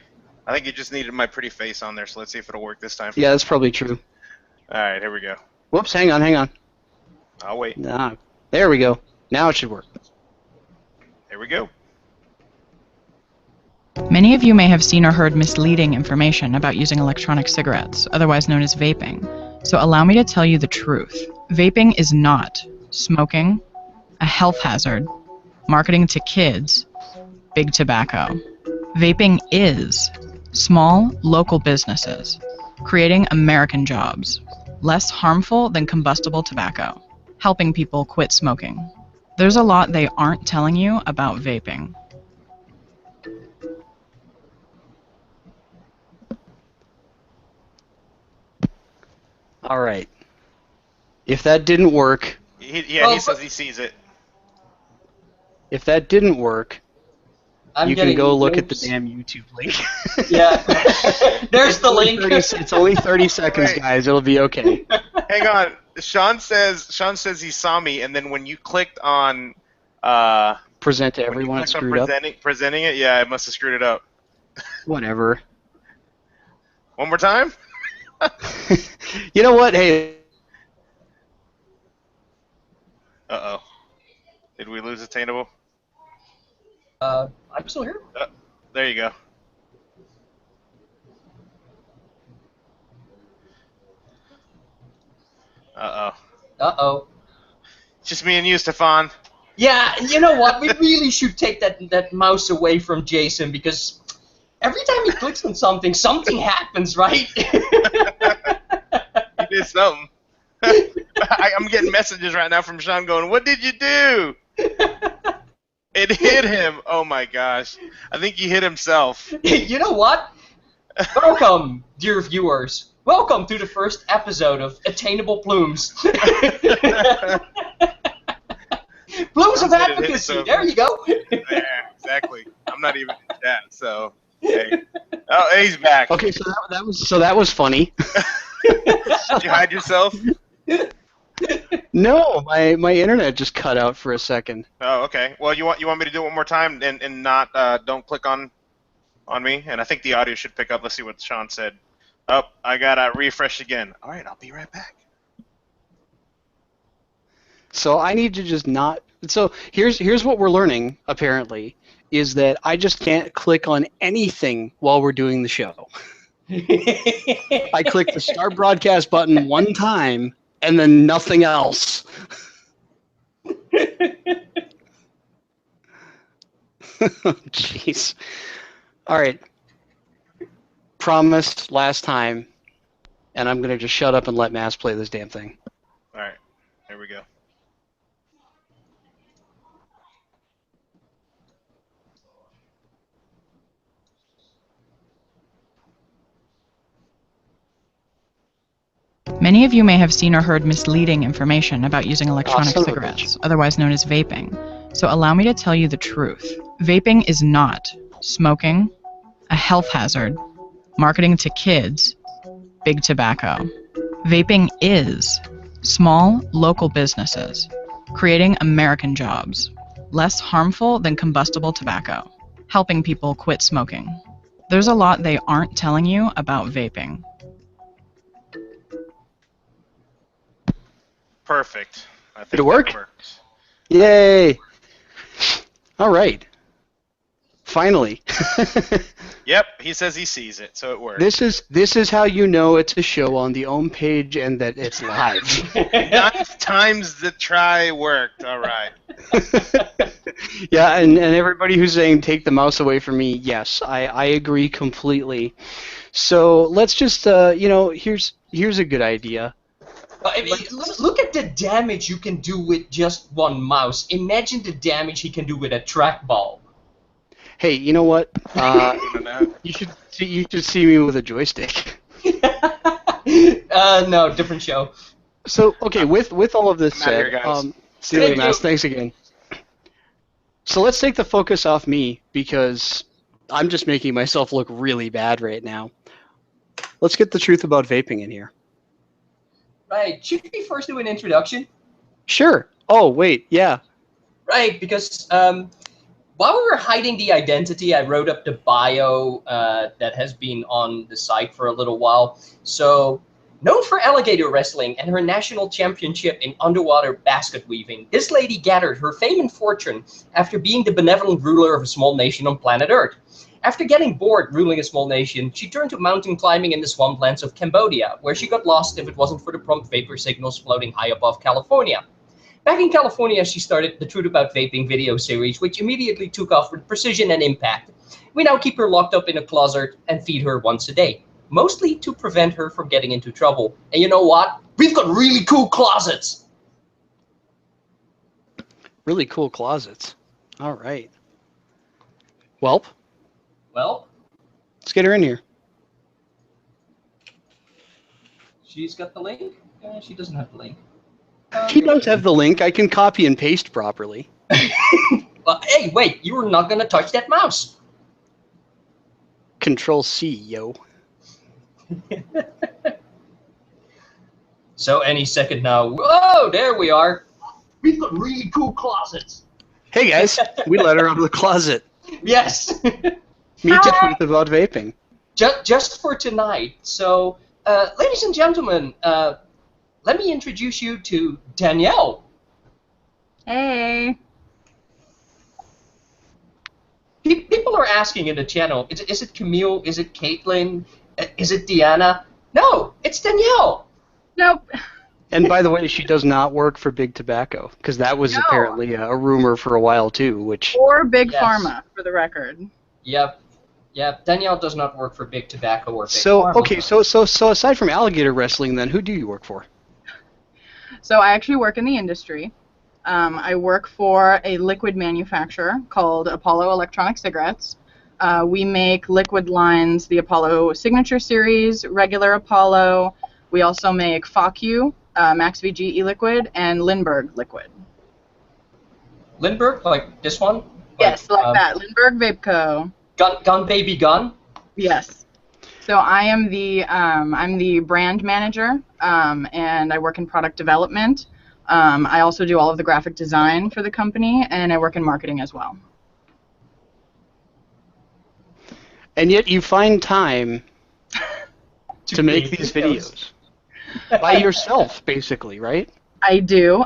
I think you just needed my pretty face on there, so let's see if it'll work this time.
Yeah, that's probably true.
All right, here we go.
Whoops, hang on.
I'll wait.
Nah, there we go. Now it should work.
Here we go.
Many of you may have seen or heard misleading information about using electronic cigarettes, otherwise known as vaping. So allow me to tell you the truth. Vaping is not smoking, a health hazard, marketing to kids, big tobacco. Vaping is small, local businesses, creating American jobs, less harmful than combustible tobacco, helping people quit smoking. There's a lot they aren't telling you about vaping.
All right. If that didn't work...
He says he sees it.
If that didn't work, you can go look at the damn YouTube link.
Yeah. There's the link.
It's only 30 seconds, guys. It'll be okay.
Hang on. Sean says he saw me, and then when you clicked on...
present to everyone, it screwed up.
Presenting it? Yeah, it must have screwed it up.
Whatever.
One more time?
You know what? Hey.
Uh-oh. Did we lose Attainable?
I'm still here.
There you go. Uh-oh.
Uh-oh.
It's just me and you, Stefan.
Yeah, you know what? We really should take that mouse away from Jason, because every time he clicks on something, something happens, right?
He did something. I'm getting messages right now from Sean going, "What did you do?" It hit him. Oh my gosh. I think he hit himself.
You know what? Welcome, dear viewers. Welcome to the first episode of Attainable Plumes. Plumes of Advocacy. There you go.
Yeah, exactly. I'm not even in chat, so hey. Oh, he's back.
Okay, so that was funny.
Did you hide yourself?
No, my internet just cut out for a second.
Oh, okay. Well, you want me to do it one more time and not don't click on me? And I think the audio should pick up. Let's see what Sean said. Oh, I gotta refresh again. All right, I'll be right back.
So I need to just not So here's what we're learning, apparently, is that I just can't click on anything while we're doing the show. I click the start broadcast button one time and then nothing else. Jeez. All right. Promise last time, and I'm going to just shut up and let Mass play this damn thing.
All right. Here we go.
Many of you may have seen or heard misleading information about using electronic
Son of a
cigarettes, otherwise known as vaping. So allow me to tell you the truth. Vaping is not smoking, a health hazard, marketing to kids, big tobacco. Vaping is small, local businesses, creating American jobs, less harmful than combustible tobacco, helping people quit smoking. There's a lot they aren't telling you about vaping.
Perfect. I think
Did it work?
that works.
Yay! All right. Finally.
Yep, he says he sees it, so it works.
This is how you know it's a show on the home page and that it's live.
9 times the try worked. All right.
Yeah, and everybody who's saying take the mouse away from me, yes, I agree completely. So let's just here's a good idea.
I mean, look at the damage you can do with just one mouse. Imagine the damage he can do with a trackball.
Hey, you know what? You should see me with a joystick.
No, different show.
So okay, with all of this said, see you later, Mass. Thanks again. So let's take the focus off me because I'm just making myself look really bad right now. Let's get the truth about vaping in here.
Right. Should we first do an introduction?
Sure. Oh wait, yeah.
Right, because while we were hiding the identity, I wrote up the bio that has been on the site for a little while. So, known for alligator wrestling and her national championship in underwater basket weaving, this lady gathered her fame and fortune after being the benevolent ruler of a small nation on planet Earth. After getting bored ruling a small nation, she turned to mountain climbing in the swamplands of Cambodia, where she got lost if it wasn't for the prompt vapor signals floating high above California. Back in California, she started the Truth About Vaping video series, which immediately took off with precision and impact. We now keep her locked up in a closet and feed her once a day, mostly to prevent her from getting into trouble. And you know what? We've got really cool closets!
Really cool closets. All right. Welp.
Well,
let's get her in here.
She's got the link? She doesn't have the link.
She does have the link. I can copy and paste properly.
Well, hey, wait, you were not going to touch that mouse.
Control-C, yo.
So any second now. Whoa, there we are. We've got really cool closets.
Hey, guys. We let her out of the closet.
Yes.
Meet the truth about vaping.
Just for tonight. So, ladies and gentlemen, let me introduce you to Danielle.
Hey.
People are asking in the channel, is it Camille? Is it Caitlin? Is it Deanna? No, it's Danielle.
Nope.
And by the way, she does not work for Big Tobacco, because that was apparently a rumor for a while, too.
Or Big Pharma, for the record.
Yep. Danielle does not work for Big Tobacco or Big Pharma.
Okay, so aside from alligator wrestling, then, who do you work for?
So I actually work in the industry. I work for a liquid manufacturer called Apollo Electronic Cigarettes. We make liquid lines, the Apollo Signature Series, regular Apollo. We also make FAQ, Max VG e-liquid, and Lindbergh liquid.
Lindbergh, like this one?
Yes, like that. Lindbergh Vape Co.
Gun baby gun?
Yes. So I'm the brand manager, and I work in product development. I also do all of the graphic design for the company, and I work in marketing as well.
And yet you find time to make these videos by yourself, basically, right?
I do.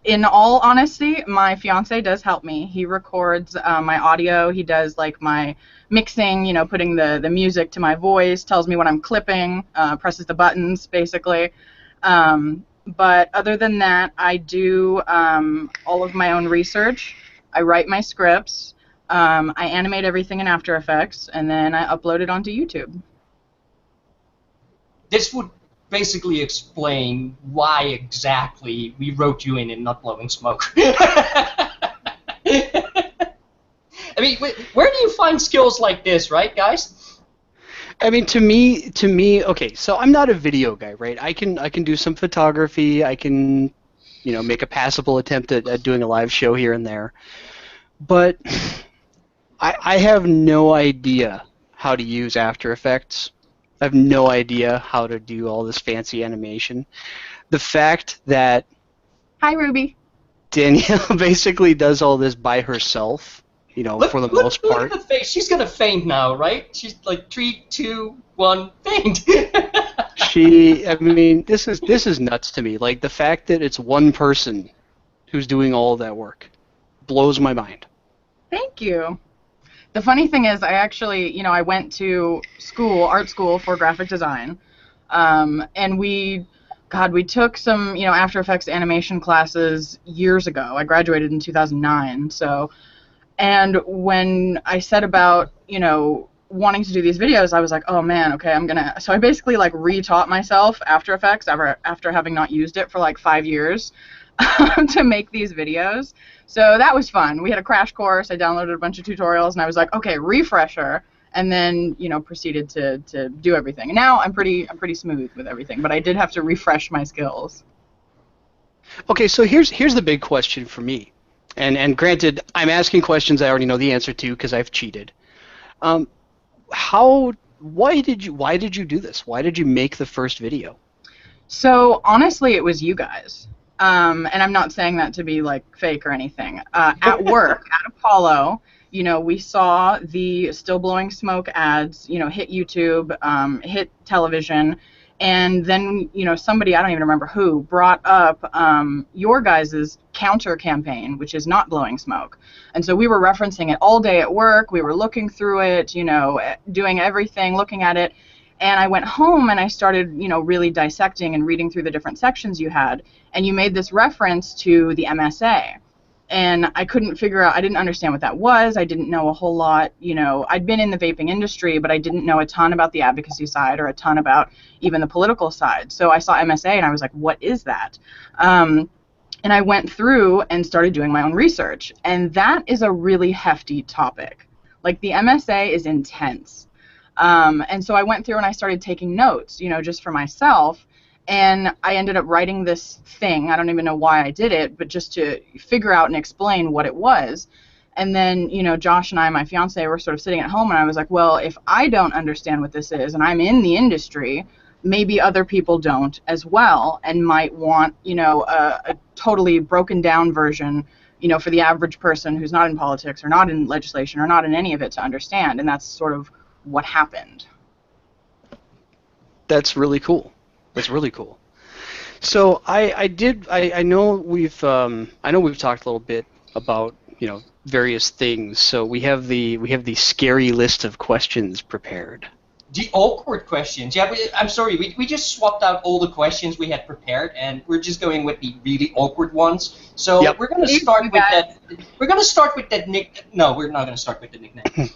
In all honesty, my fiance does help me. He records my audio. He does like my mixing, putting the music to my voice, tells me when I'm clipping, presses the buttons, basically. But other than that, I do all of my own research. I write my scripts. I animate everything in After Effects, and then I upload it onto YouTube.
This would basically explain why exactly we wrote you in and not blowing smoke. I mean, where do you find skills like this, right, guys?
I mean, to me, okay, so I'm not a video guy, right? I can do some photography. I can, make a passable attempt at doing a live show here and there. But I have no idea how to use After Effects. I have no idea how to do all this fancy animation. The fact that
Hi, Ruby.
Danielle basically does all this by herself, for the most part.
Look at the face. She's gonna faint now, right? She's like 3, 2, 1, faint.
I mean, this is nuts to me. Like the fact that it's one person who's doing all that work blows my mind.
Thank you. The funny thing is, I actually, I went to art school for graphic design, and we took some, After Effects animation classes years ago. I graduated in 2009, so, and when I said about, wanting to do these videos, I was like, oh man, okay, so I basically like retaught myself After Effects after having not used it for like 5 years to make these videos. So that was fun. We had a crash course. I downloaded a bunch of tutorials, and I was like, okay, refresher, and then proceeded to do everything. And now I'm pretty smooth with everything, but I did have to refresh my skills.
Okay, so here's the big question for me, and granted, I'm asking questions I already know the answer to because I've cheated. Why did you do this? Why did you make the first video?
So honestly, it was you guys. And I'm not saying that to be like fake or anything. At work, at Apollo, we saw the still blowing smoke ads, hit YouTube, hit television, and then, somebody, I don't even remember who, brought up your guys' counter campaign, which is not blowing smoke. And so we were referencing it all day at work. We were looking through it, doing everything, looking at it. And I went home and I started, really dissecting and reading through the different sections you had. And you made this reference to the MSA. And I couldn't figure out, I didn't understand what that was. I didn't know a whole lot. I'd been in the vaping industry, but I didn't know a ton about the advocacy side or a ton about even the political side. So I saw MSA and I was like, what is that? And I went through and started doing my own research. And that is a really hefty topic. Like the MSA is intense. And so I went through and I started taking notes, just for myself, and I ended up writing this thing. I don't even know why I did it, but just to figure out and explain what it was. And then, Josh and I, my fiance, were sort of sitting at home, and I was like, well, if I don't understand what this is, and I'm in the industry, maybe other people don't as well, and might want, a totally broken down version, for the average person who's not in politics or not in legislation or not in any of it to understand. And that's sort of what happened.
That's really cool. That's really cool. So I know we've talked a little bit about various things. So we have the scary list of questions prepared.
The awkward questions. Yeah, I'm sorry. We just swapped out all the questions we had prepared, and we're just going with the really awkward ones. So
yep.
We're going to start with that. We're going to start with that nick. No, we're not going to start with the nickname.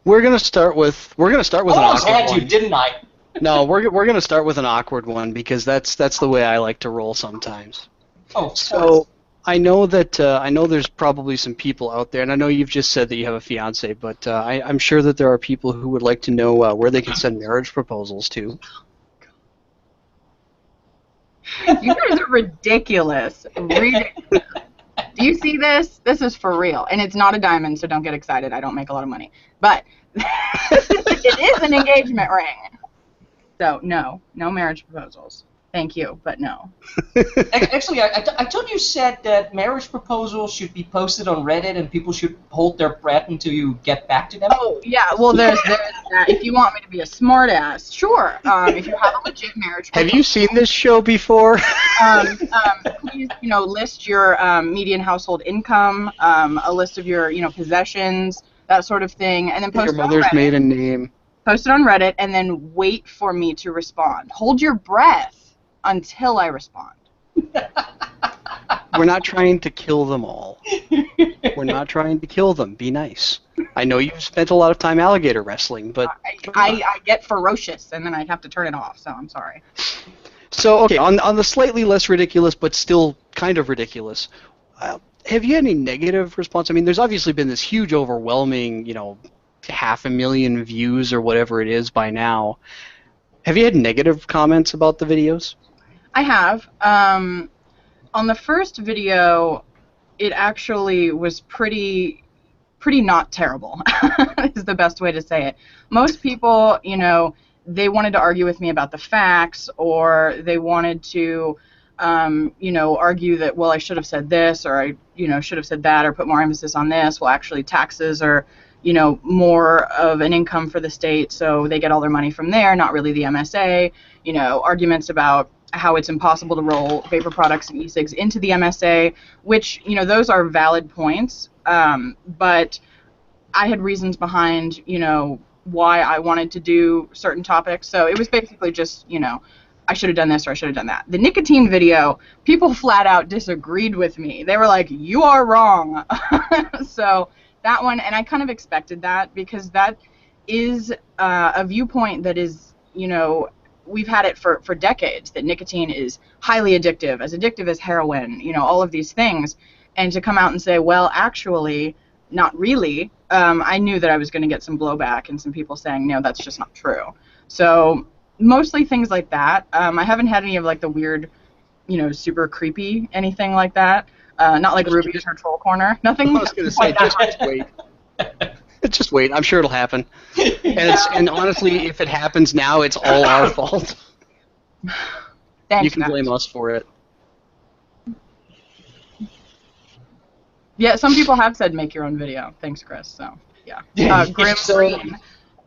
We're gonna start with an awkward one.
I had you, didn't I?
No, we're gonna start with an awkward one because that's the way I like to roll sometimes.
Oh,
so I know that I know there's probably some people out there, and I know you've just said that you have a fiance, but I'm sure that there are people who would like to know where they can send marriage proposals to.
You guys are ridiculous. Do you see this? This is for real. And it's not a diamond, so don't get excited. I don't make a lot of money. But it is an engagement ring. So, no marriage proposals. Thank you, but no.
Actually, I thought you said that marriage proposals should be posted on Reddit and people should hold their breath until you get back to them.
Oh, yeah, well, there's that. If you want me to be a smartass, sure. If you have a legit marriage proposal.
Have you seen this show before?
Please, list your median household income, a list of your, possessions, that sort of thing, and then post
Your
it on
mother's
Reddit.
maiden name.
Post it on Reddit, and then wait for me to respond. Hold your breath until I respond.
We're not trying to kill them all. We're not trying to kill them. Be nice. I know you've spent a lot of time alligator wrestling, but...
I get ferocious, and then I have to turn it off, so I'm sorry.
So, okay, on the slightly less ridiculous, but still kind of ridiculous, have you had any negative response? I mean, there's obviously been this huge, overwhelming, 500,000 views or whatever it is by now. Have you had negative comments about the videos?
I have. On the first video, it actually was pretty not terrible, is the best way to say it. Most people, they wanted to argue with me about the facts, or they wanted to, argue that, well, I should have said this, or I, should have said that, or put more emphasis on this. Well, actually, taxes are, more of an income for the state, so they get all their money from there, not really the MSA. Arguments about how it's impossible to roll vapor products and e-cigs into the MSA, which, those are valid points, but I had reasons behind, why I wanted to do certain topics, so it was basically just, I should have done this or I should have done that. The nicotine video, people flat out disagreed with me. They were like, you are wrong. So that one, and I kind of expected that, because that is a viewpoint that is, we've had it for decades, that nicotine is highly addictive as heroin, all of these things. And to come out and say, well, actually, not really, I knew that I was going to get some blowback and some people saying, no, that's just not true. So mostly things like that. I haven't had any of like the weird, super creepy anything like that. Not like Ruby's her troll corner. Nothing.
I was going to say, just wait. Just wait. I'm sure it'll happen. And honestly, if it happens now, it's all our fault.
Thanks,
you can
Matt.
blame us for it.
Yeah, some people have said make your own video. Thanks, Chris. So, yeah. Grim Green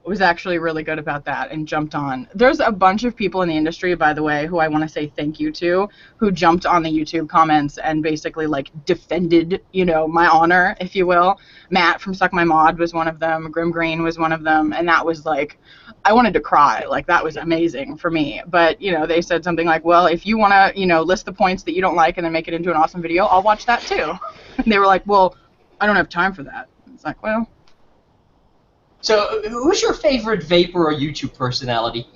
was actually really good about that and jumped on. There's a bunch of people in the industry, by the way, who I want to say thank you to, who jumped on the YouTube comments and basically, like, defended, my honor, if you will. Matt from Suck My Mod was one of them. Grim Green was one of them. And that was, like, I wanted to cry. Like, that was amazing for me. But, they said something like, well, if you want to, list the points that you don't like and then make it into an awesome video, I'll watch that too. And they were like, well, I don't have time for that. It's like, well.
So, who's your favorite vapor or YouTube personality?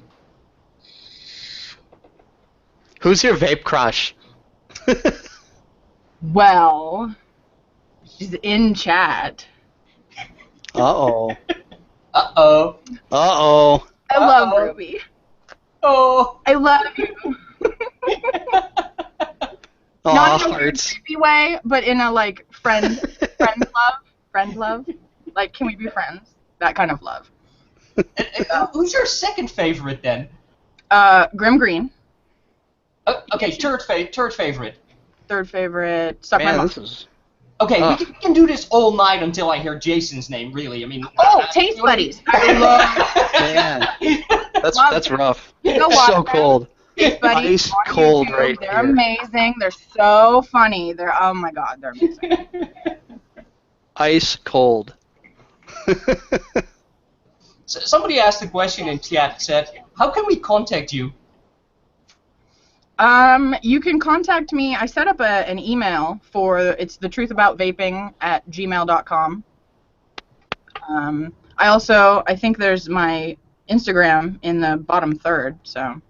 Who's your vape crush?
Well, she's in chat.
Uh-oh.
Uh-oh.
Uh-oh.
I love Ruby.
Oh.
I love you. Not in a weird, creepy way, but in a, like, friend love. Like, can we be friends? That kind of love.
Who's your second favorite, then?
Grim Green.
Okay, third favorite.
Third favorite, Suck My Mom.
Okay, we can do this all night until I hear Jason's name, really. I mean...
Taste Buddies. I love...
Man, that's rough. So cold.
Taste Buddies.
Ice cold
YouTube.
right
They're
here.
amazing. They're so funny. Oh my god, they're amazing.
Ice cold.
So somebody asked a question in chat, said, how can we contact you?
You can contact me. I set up an email it's the Truth About Vaping at gmail.com. I think there's my Instagram in the bottom third, so.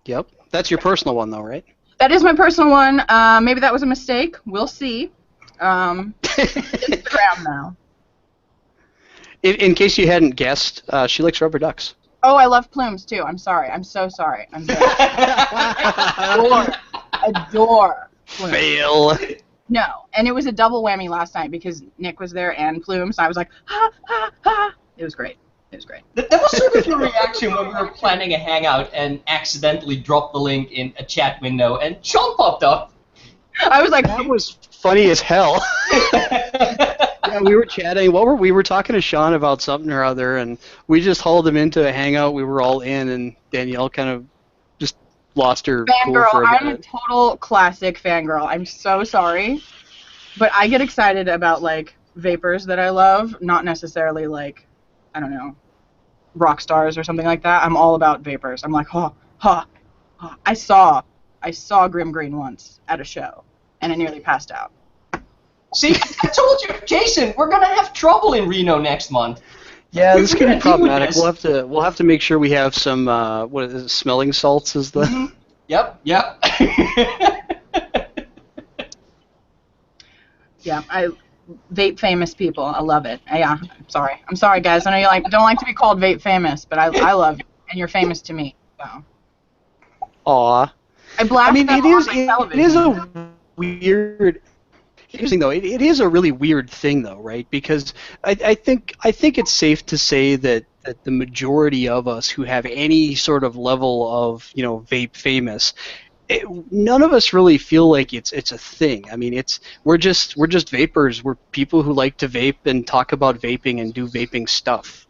Yep. That's your personal one, though, right?
That is my personal one. Maybe that was a mistake. We'll see. Instagram now.
In case you hadn't guessed, she likes rubber ducks.
Oh, I love plumes, too. I'm sorry. I'm so sorry. I'm sorry. Adore plumes.
Fail.
No, and it was a double whammy last night because Nick was there and plumes. So I was like, ha, ha, ha. It was great. It was great.
That was sort of your reaction when we were planning a hangout and accidentally dropped the link in a chat window and Sean popped up.
I was like,
that was funny as hell. Yeah, we were chatting. We were talking to Sean about something or other, and we just hauled him into a hangout. We were all in, and Danielle kind of just lost her cool for a minute.
I'm a total classic fangirl. I'm so sorry, but I get excited about like vapors that I love, not necessarily like, I don't know, rock stars or something like that. I'm all about vapors. I'm like, I saw Grim Green once at a show, and I nearly passed out.
See, I told you, Jason, we're gonna have trouble in Reno next month.
Yeah, this could be problematic. We'll have to make sure we have some what is it, smelling salts is the.
Mm-hmm. Yep.
Yeah, I vape famous people. I love it. Yeah, I'm sorry, guys. I know you don't like to be called vape famous, but I love you, and you're famous to me. So.
Aw.
I blast them on my television.
It is a weird. Interesting though. It is a really weird thing though, right? Because I think it's safe to say that the majority of us who have any sort of level of vape famous, none of us really feel like it's a thing. I mean, we're just vapors. We're people who like to vape and talk about vaping and do vaping stuff.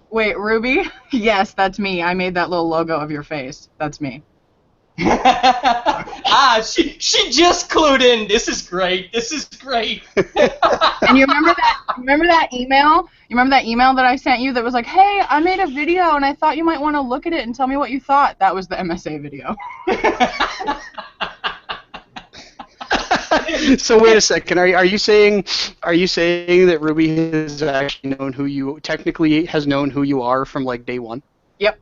Wait, Ruby? Yes, that's me. I made that little logo of your face. That's me.
She just clued in. This is great.
And you remember that email? You remember that email that I sent you that was like, "Hey, I made a video and I thought you might want to look at it and tell me what you thought." That was the MSA video.
So wait a second. Are you saying that Ruby has actually known who you are from like day one?
Yep.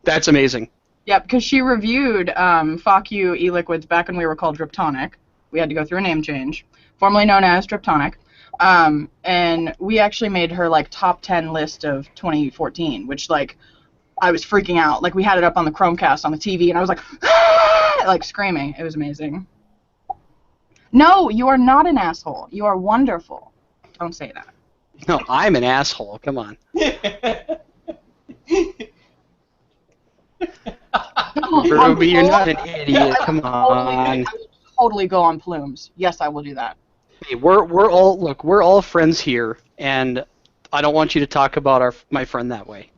That's amazing.
Yep, because she reviewed Fuck You e-liquids back when we were called Driptonic. We had to go through a name change, formerly known as Driptonic. And we actually made her like top 10 list of 2014, which like I was freaking out. Like we had it up on the Chromecast on the TV, and I was like, ah! Like screaming. It was amazing. No, you are not an asshole. You are wonderful. Don't say that.
No, I'm an asshole. Come on. Ruby, you're not an idiot. Come on.
I will totally go on plumes. Yes, I will do that.
Hey, we're all friends here, and I don't want you to talk about my friend that way.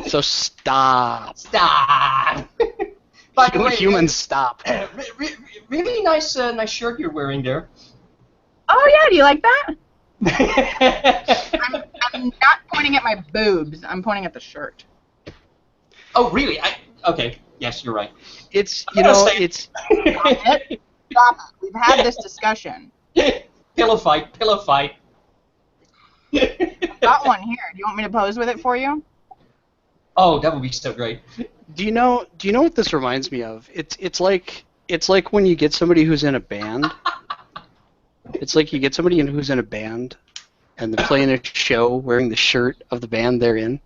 So stop.
By the way,
humans, stop.
Really nice shirt you're wearing there.
Oh yeah, do you like that? I'm not pointing at my boobs. I'm pointing at the shirt.
Oh really? Okay. Yes, you're right.
It's
Stop it. We've had this discussion.
Pillow fight.
I've got one here. Do you want me to pose with it for you?
Oh, that would be so great.
Do you know what this reminds me of? It's like when you get somebody who's in a band. It's like you get somebody who's in a band, and they're playing a show wearing the shirt of the band they're in.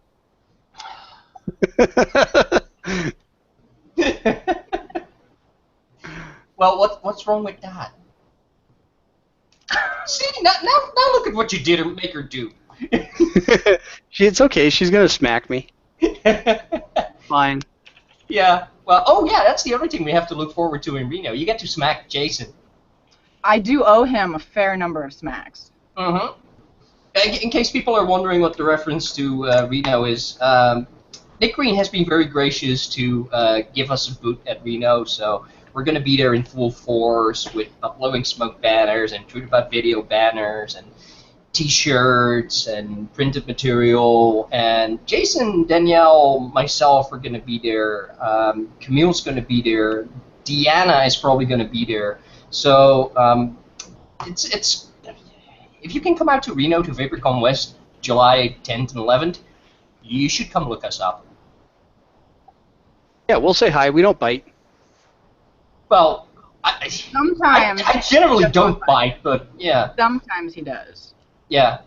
Well, what's wrong with that? See, now look at what you did or make her do.
It's okay. She's gonna smack me. Fine.
Yeah. Well, oh yeah, that's the other thing we have to look forward to in Reno. You get to smack Jason.
I do owe him a fair number of smacks.
Mm-hmm. In case people are wondering what the reference to Reno is, Nick Green has been very gracious to give us a boot at Reno, so we're going to be there in full force with blowing smoke banners and Truth About Video banners and T-shirts and printed material. And Jason, Danielle, myself are going to be there. Camille's going to be there. Deanna is probably going to be there. So it's if you can come out to Reno to VaporCon West July 10th and 11th, you should come look us up.
Yeah, we'll say hi. We don't bite.
Well,
sometimes
I generally don't bite, but yeah.
Sometimes he does.
Yeah.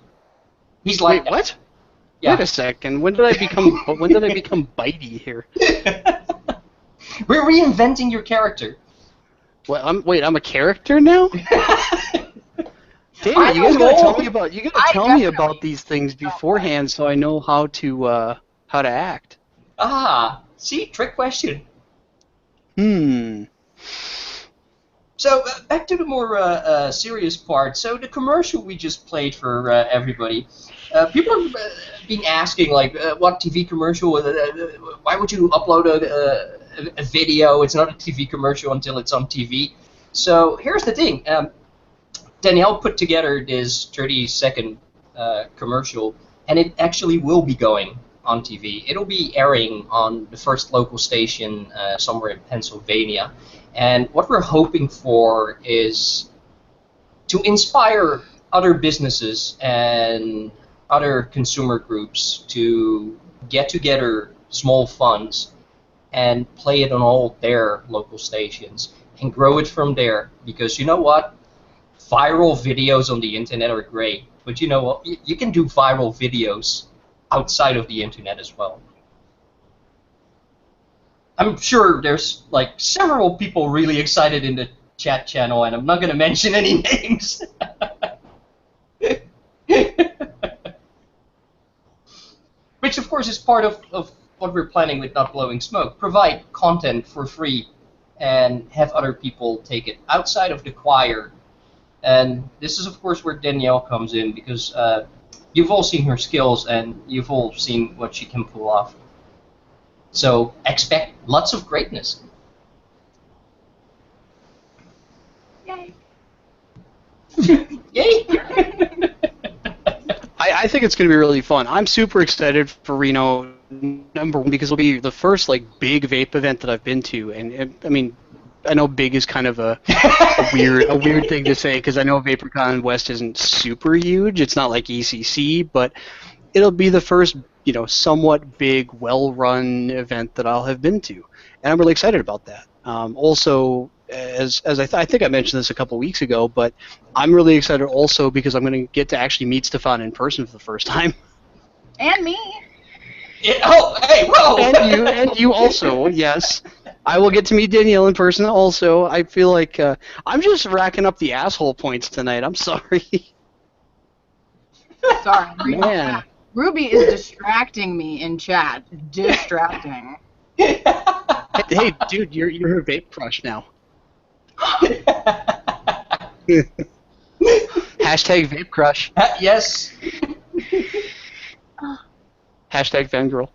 He's like
Wait, what?
Yeah.
Wait a second. When did I become bitey here?
We're reinventing your character.
Well, I'm a character now? Daniel, you guys gotta tell me about these things beforehand so I know how to act.
Ah, see, trick question. So back to the more serious part. So the commercial we just played for everybody, people have been asking like, what TV commercial? Why would you upload a video? It's not a TV commercial until it's on TV. So here's the thing. Danielle put together this 30-second commercial, and it actually will be going on TV. It'll be airing on the first local station somewhere in Pennsylvania. And what we're hoping for is to inspire other businesses and other consumer groups to get together small funds and play it on all their local stations and grow it from there. Because you know what? Viral videos on the internet are great, but you know what? You can do viral videos outside of the internet as well. I'm sure there's like several people really excited in the chat channel, and I'm not going to mention any names. Which of course is part of what we're planning with Not Blowing Smoke. Provide content for free and have other people take it outside of the choir. And this is of course where Danielle comes in, because you've all seen her skills and you've all seen what she can pull off. So expect lots of greatness.
Yay.
Yay!
I think it's going to be really fun. I'm super excited for Reno, number one, because it'll be the first like big vape event that I've been to, and I mean, I know big is kind of a weird thing to say, because I know VaporCon West isn't super huge. It's not like ECC, but it'll be the first, you know, somewhat big, well-run event that I'll have been to, and I'm really excited about that. Also, as I think I mentioned this a couple weeks ago, but I'm really excited also because I'm going to get to actually meet Stefan in person for the first time.
And me.
Oh, hey, whoa!
And you also, yes. I will get to meet Danielle in person also. I feel like I'm just racking up the asshole points tonight. I'm sorry.
Sorry,
Man.
Ruby is distracting me in chat. Distracting.
Hey, dude, you're her vape crush now. Hashtag vape crush.
Yes.
Hashtag fangirl.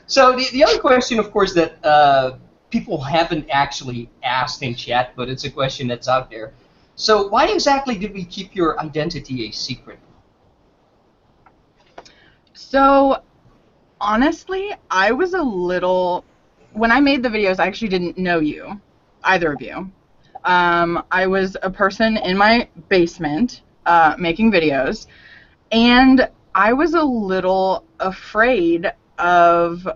So the other question, of course, that people haven't actually asked in chat, but it's a question that's out there. So why exactly did we keep your identity a secret?
So, honestly, I was a little... When I made the videos, I actually didn't know you, either of you. I was a person in my basement making videos, and I was a little afraid of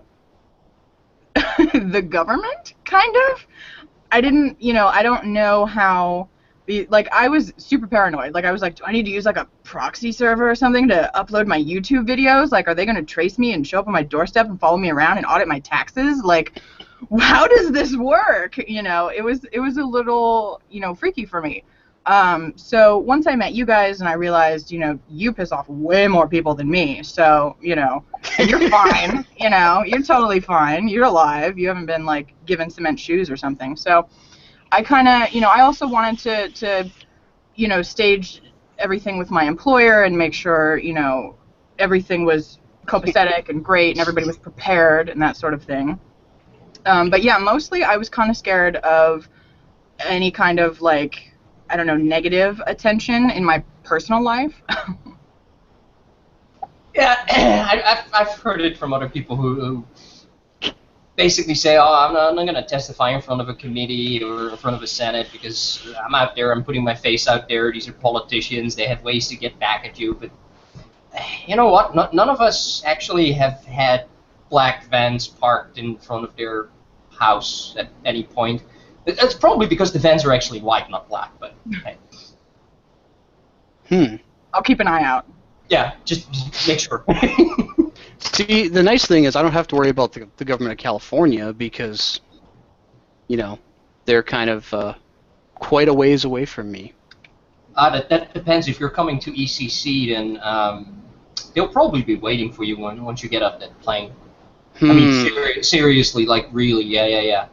the government, kind of. I didn't, you know, I don't know how... Like, I was super paranoid. Like, I was like, do I need to use, like, a proxy server or something to upload my YouTube videos? Like, are they going to trace me and show up on my doorstep and follow me around and audit my taxes? Like, how does this work? You know, it was a little, you know, freaky for me. So once I met you guys and I realized, you know, you piss off way more people than me. So, you know, and you're fine. You know, you're totally fine. You're alive. You haven't been, like, given cement shoes or something. So I kind of, you know, I also wanted to, you know, stage everything with my employer and make sure, you know, everything was copacetic and great and everybody was prepared and that sort of thing. But yeah, mostly I was kind of scared of any kind of, like, I don't know, negative attention in my personal life.
Yeah, I've heard it from other people who basically say, oh, I'm not going to testify in front of a committee or in front of a Senate because I'm out there, I'm putting my face out there, these are politicians, they have ways to get back at you. But you know what, none of us actually have had black vans parked in front of their house at any point. It's probably because the vans are actually white, not black, but hey.
I'll keep an eye out.
Yeah, just make sure.
See, the nice thing is I don't have to worry about the government of California because, you know, they're kind of quite a ways away from me.
That depends. If you're coming to ECC, then they'll probably be waiting for you once you get off that plane. I mean, seriously, like really, yeah.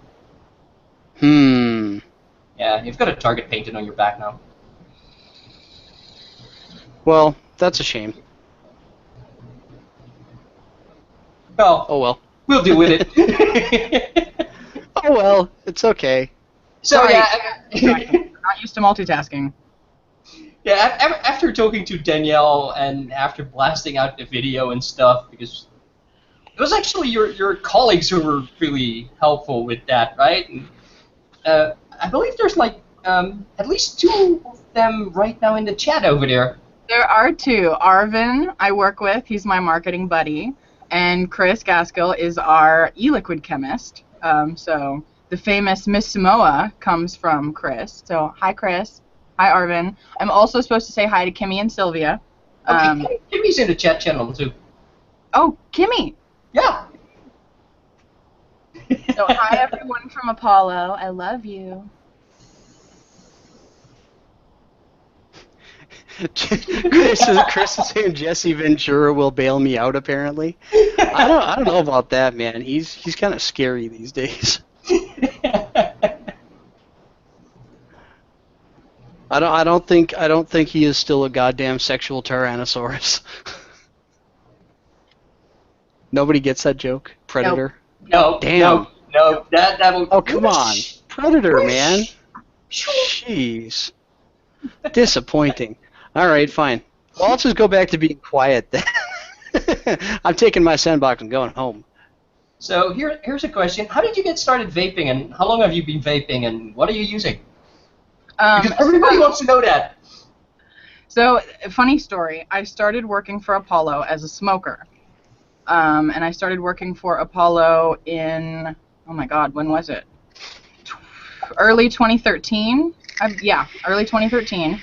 Yeah, you've got a target painted on your back now.
Well, that's a shame.
Well,
oh well.
We'll deal with it.
Oh well, it's okay.
So
Sorry.
yeah,
I'm not used to multitasking.
Yeah, after talking to Danielle and after blasting out the video and stuff, because it was actually your colleagues who were really helpful with that, right? And, I believe there's like at least 2 of them right now in the chat over there.
There are 2. Arvin, I work with. He's my marketing buddy. And Chris Gaskill is our e-liquid chemist. So the famous Miss Samoa comes from Chris. So hi, Chris. Hi, Arvin. I'm also supposed to say hi to Kimmy and Sylvia.
Okay, Kimmy's in the chat channel too.
Oh, Kimmy.
Yeah.
So hi, everyone from Apollo. I love you.
Chris is saying Jesse Ventura will bail me out. Apparently, I don't know about that, man. He's kind of scary these days. I don't think he is still a goddamn sexual Tyrannosaurus. Nobody gets that joke, Predator.
No.
Damn.
No. That will.
Oh come on, Predator, man. Jeez. Disappointing. All right, fine. Well, let's just go back to being quiet then. I'm taking my sandbox and going home.
So here's a question: how did you get started vaping, and how long have you been vaping, and what are you using? Because everybody wants to know that.
So, funny story. I started working for Apollo as a smoker, and I started working for Apollo in when was it? Early 2013. Early 2013.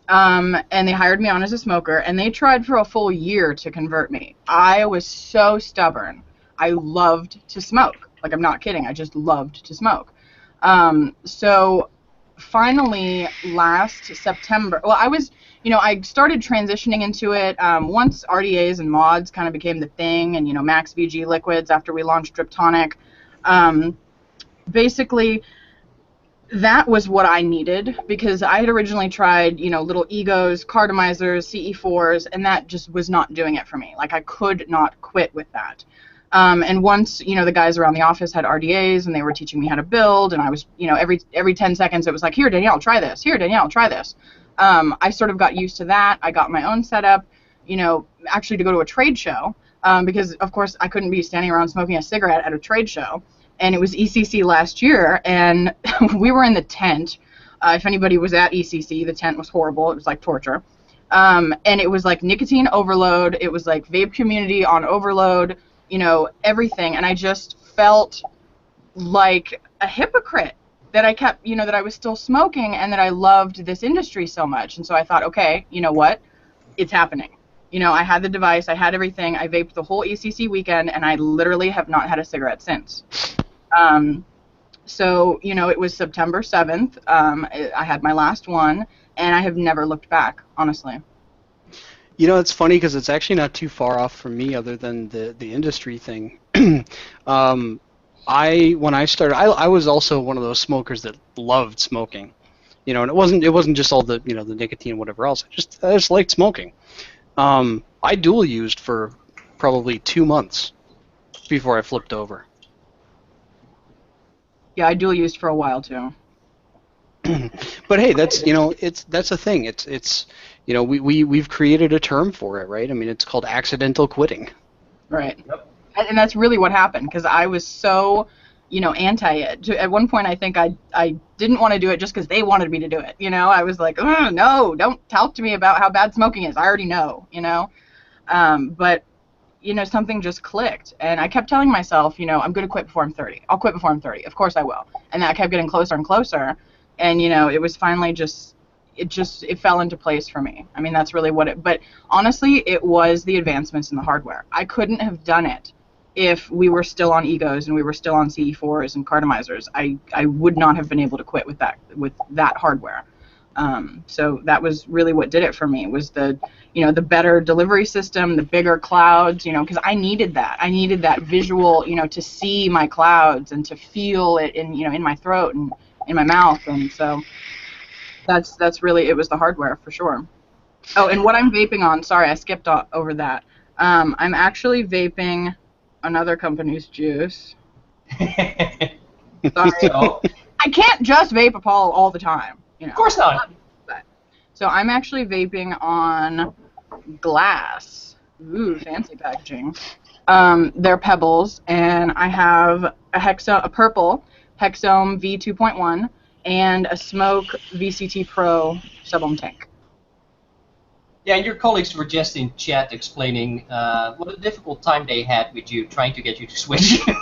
And they hired me on as a smoker, and they tried for a full year to convert me. I was so stubborn. I loved to smoke. Like, I'm not kidding. I just loved to smoke. So finally, last September, I started transitioning into it once RDAs and mods kind of became the thing, and, Max VG liquids after we launched Drip Tonic. Basically, that was what I needed, because I had originally tried, little egos, cartomizers, CE4s, and that just was not doing it for me. Like, I could not quit with that. And once, the guys around the office had RDAs and they were teaching me how to build, and I was, every 10 seconds it was like, here, Danielle, try this. Here, Danielle, try this. I sort of got used to that. I got my own setup, actually to go to a trade show, because, of course, I couldn't be standing around smoking a cigarette at a trade show. And it was ECC last year, and we were in the tent. If anybody was at ECC, the tent was horrible. It was like torture. And it was like nicotine overload. It was like vape community on overload, everything. And I just felt like a hypocrite that I kept, that I was still smoking and that I loved this industry so much. And so I thought, okay, you know what? It's happening. I had the device. I had everything. I vaped the whole ECC weekend, and I literally have not had a cigarette since. So, it was September 7th. I had my last one, and I have never looked back, honestly.
It's funny because it's actually not too far off from me, other than the industry thing. When I started, I was also one of those smokers that loved smoking, and it wasn't just all the the nicotine and whatever else. I just liked smoking. I dual used for probably 2 months before I flipped over.
Yeah, I dual used for a while too.
But hey, that's that's a thing. It's we've created a term for it, right? I mean, it's called accidental quitting.
Right. Yep. And that's really what happened, because I was so anti it. At one point, I think I didn't want to do it just because they wanted me to do it. I was like, no, don't talk to me about how bad smoking is. I already know. But something just clicked, and I kept telling myself, I'm going to quit before I'm 30. I'll quit before I'm 30. Of course I will. And that kept getting closer and closer, and it was finally it fell into place for me. I mean, that's really but honestly, it was the advancements in the hardware. I couldn't have done it if we were still on egos and we were still on CE4s and cartomizers. I would not have been able to quit with that hardware. So that was really what did it for me, was the better delivery system, the bigger clouds, because I needed that. I needed that visual, to see my clouds and to feel it in my throat and in my mouth. And so that's really, it was the hardware for sure. Oh, and what I'm vaping on, sorry, I skipped over that. I'm actually vaping another company's juice. Sorry. I can't just vape Apollo all the time.
Of course not.
So I'm actually vaping on glass. Ooh, fancy packaging. They're Pebbles, and I have a purple Hexome V2.1 and a Smoke VCT Pro sub-ohm tank.
Yeah, and your colleagues were just in chat explaining what a difficult time they had with you, trying to get you to switch.
It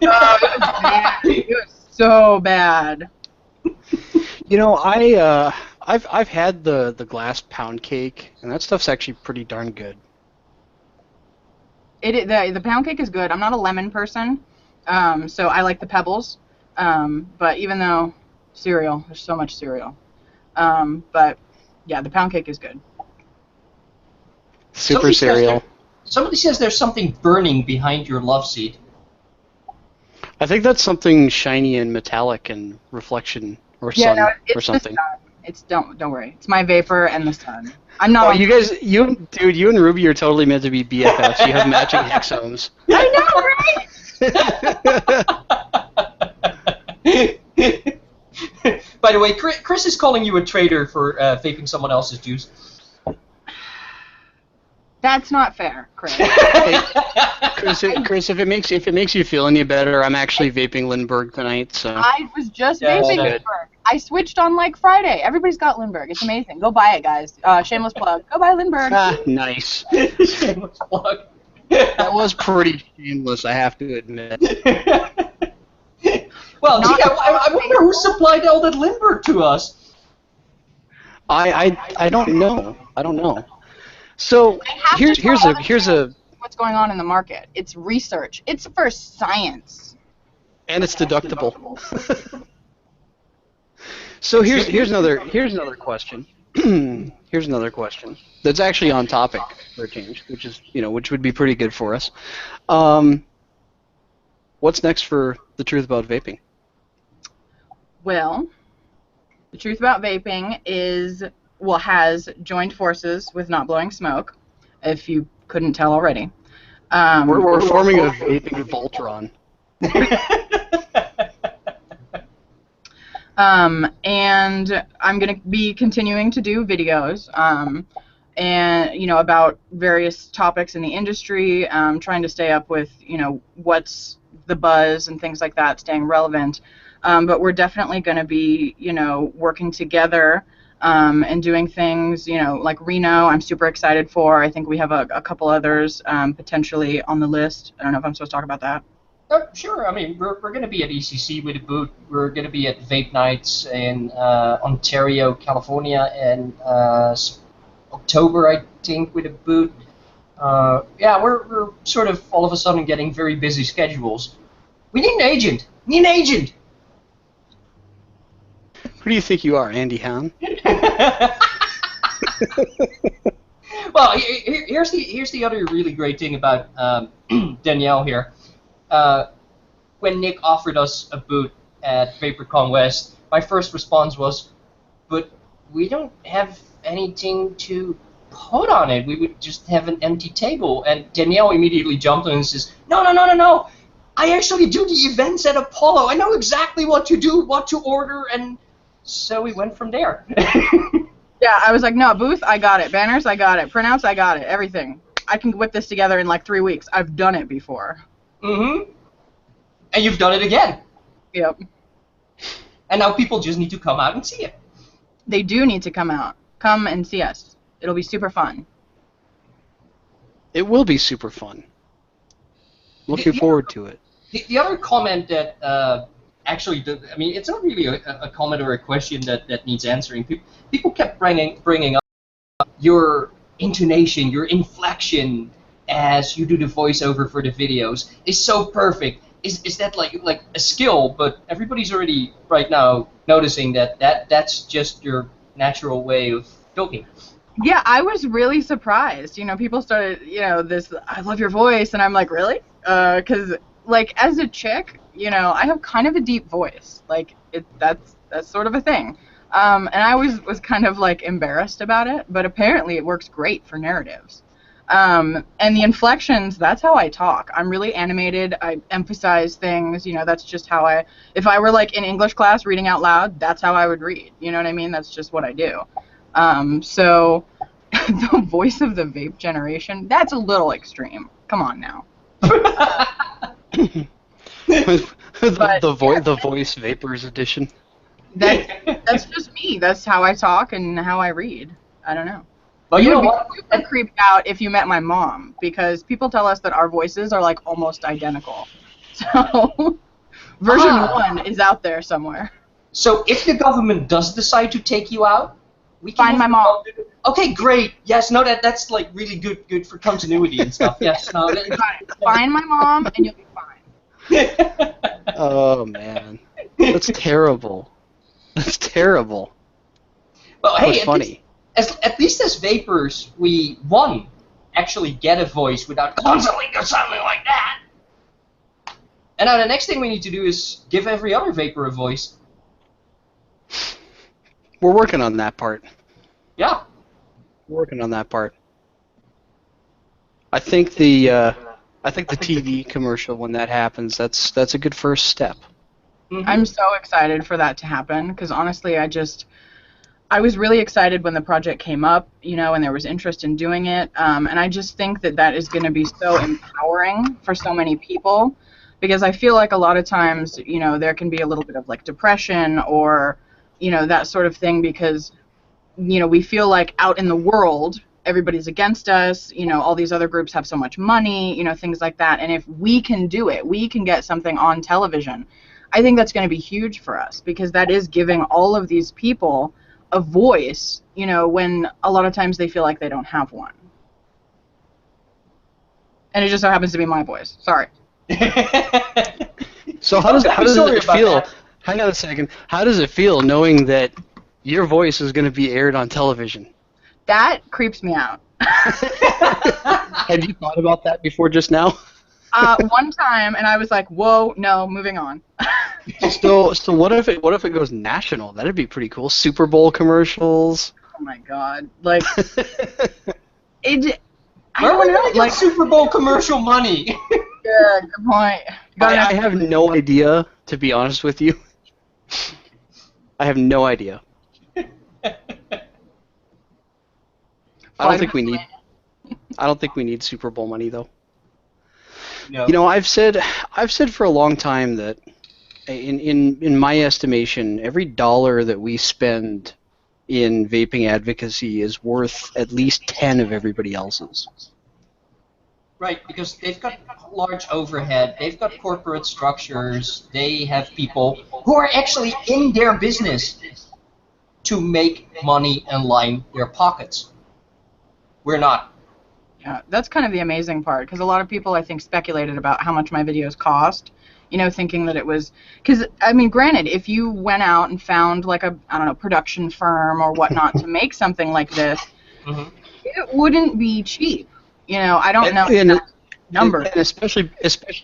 was bad. It was so bad.
I've had the glass pound cake, and that stuff's actually pretty darn good.
The pound cake is good. I'm not a lemon person, so I like the Pebbles. But even though cereal, there's so much cereal. But yeah, the pound cake is good.
Super cereal.
Somebody says there's something burning behind your love seat.
I think that's something shiny and metallic and reflection or sun or something.
It's don't worry. It's my vapor and the sun. I'm not.
Oh, you and Ruby are totally meant to be BFFs. You have matching hexomes.
I
know, right? By the way, Chris is calling you a traitor for vaping someone else's juice.
That's not fair, Chris.
Hey, Chris, if it makes you feel any better, I'm actually vaping Lindbergh tonight. So
I was just vaping Lindbergh. I switched on like Friday. Everybody's got Lindbergh. It's amazing. Go buy it, guys. Shameless plug. Go buy Lindbergh.
Nice.
Shameless plug.
That was pretty shameless, I have to admit.
Well, gee, I wonder who supplied all that Lindbergh to us.
I don't know. I don't know. So here's a
what's going on in the market. It's research. It's for science.
And it's deductible. So here's another question. Here's another question that's actually on topic for a change, which would be pretty good for us. What's next for the Truth About Vaping?
Well, the Truth About Vaping has joined forces with Not Blowing Smoke, if you couldn't tell already.
We're forming a vaping Voltron.
And I'm going to be continuing to do videos, and about various topics in the industry, trying to stay up with what's the buzz and things like that, staying relevant. But we're definitely going to be working together. And doing things, like Reno, I'm super excited for. I think we have a couple others potentially on the list. I don't know if I'm supposed to talk about that.
Sure. I mean, we're going to be at ECC with a booth. We're going to be at Vape Nights in Ontario, California, in October, I think, with a booth. Yeah, we're sort of all of a sudden getting very busy schedules. We need an agent.
Who do you think you are, Andy Hahn?
Well, here's the other really great thing about Danielle here. When Nick offered us a booth at VaporCon West, my first response was, "But we don't have anything to put on it. We would just have an empty table." And Danielle immediately jumped in and says, "No. I actually do the events at Apollo. I know exactly what to do, what to order," and so we went from there.
Yeah, I was like, no, booth, I got it. Banners, I got it. Printouts, I got it. Everything. I can whip this together in like 3 weeks. I've done it before.
Mm-hmm. And you've done it again.
Yep.
And now people just need to come out and see it.
They do need to come out. Come and see us. It'll be super fun.
It will be super fun. Looking forward to it.
The other comment that actually, I mean, it's not really a comment or a question that needs answering. People kept bringing up your intonation, your inflection, as you do the voiceover for the videos is so perfect. Is that like a skill? But everybody's already right now noticing that's just your natural way of talking.
Yeah, I was really surprised. You know, people started, you know, this, I love your voice, and I'm like, really? Because, like, as a chick, you know, I have kind of a deep voice. Like, that's sort of a thing. And I was kind of, like, embarrassed about it, but apparently it works great for narratives. And the inflections, that's how I talk. I'm really animated. I emphasize things. You know, that's just how if I were, like, in English class reading out loud, that's how I would read. You know what I mean? That's just what I do. So the voice of the vape generation, that's a little extreme. Come on now.
The voice vapors edition.
That's just me. That's how I talk and how I read. I don't know.
Well,
you would be super creeped out if you met my mom, because people tell us that our voices are like almost identical. So version 1 is out there somewhere.
So if the government does decide to take you out, we can
find my mom.
Okay, great. Yes, no, that's like really good for continuity and stuff. Yes, no.
Find my mom and you'll be fine.
Oh man, that's terrible. That's terrible.
Well,
that
hey,
was funny.
At least as vapors, we actually get a voice without constantly doing something like that. And now the next thing we need to do is give every other vapor a voice.
We're working on that part.
Yeah.
We're working on that part. I think the TV commercial, when that happens, that's a good first step.
Mm-hmm. I'm so excited for that to happen, because honestly, I was really excited when the project came up, you know, and there was interest in doing it, and I just think that is going to be so empowering for so many people, because I feel like a lot of times, you know, there can be a little bit of like depression or, you know, that sort of thing, because, you know, we feel like out in the world, everybody's against us, you know, all these other groups have so much money, you know, things like that, and if we can do it, we can get something on television, I think that's going to be huge for us, because that is giving all of these people a voice, you know, when a lot of times they feel like they don't have one. And it just so happens to be my voice. Sorry.
So how does it feel? That. Hang on a second. How does it feel knowing that your voice is going to be aired on television?
That creeps me out.
Have you thought about that before just now?
One time, and I was like, "Whoa, no, moving on."
So what if it goes national? That'd be pretty cool. Super Bowl commercials.
Oh my God! Like it.
Where would I get Super Bowl commercial money?
Yeah, good point.
I have no idea, to be honest with you. I have no idea. I don't think we need Super Bowl money though. No. You know, I've said for a long time that in my estimation, every dollar that we spend in vaping advocacy is worth at least 10 of everybody else's.
Right, because they've got large overhead, they've got corporate structures, they have people who are actually in their business to make money and line their pockets. We're not.
Yeah, that's kind of the amazing part, because a lot of people, I think, speculated about how much my videos cost, you know, thinking that it was, because, I mean, granted, if you went out and found, like, I don't know, production firm or whatnot to make something like this, it wouldn't be cheap. You know, I don't know the number.
And especially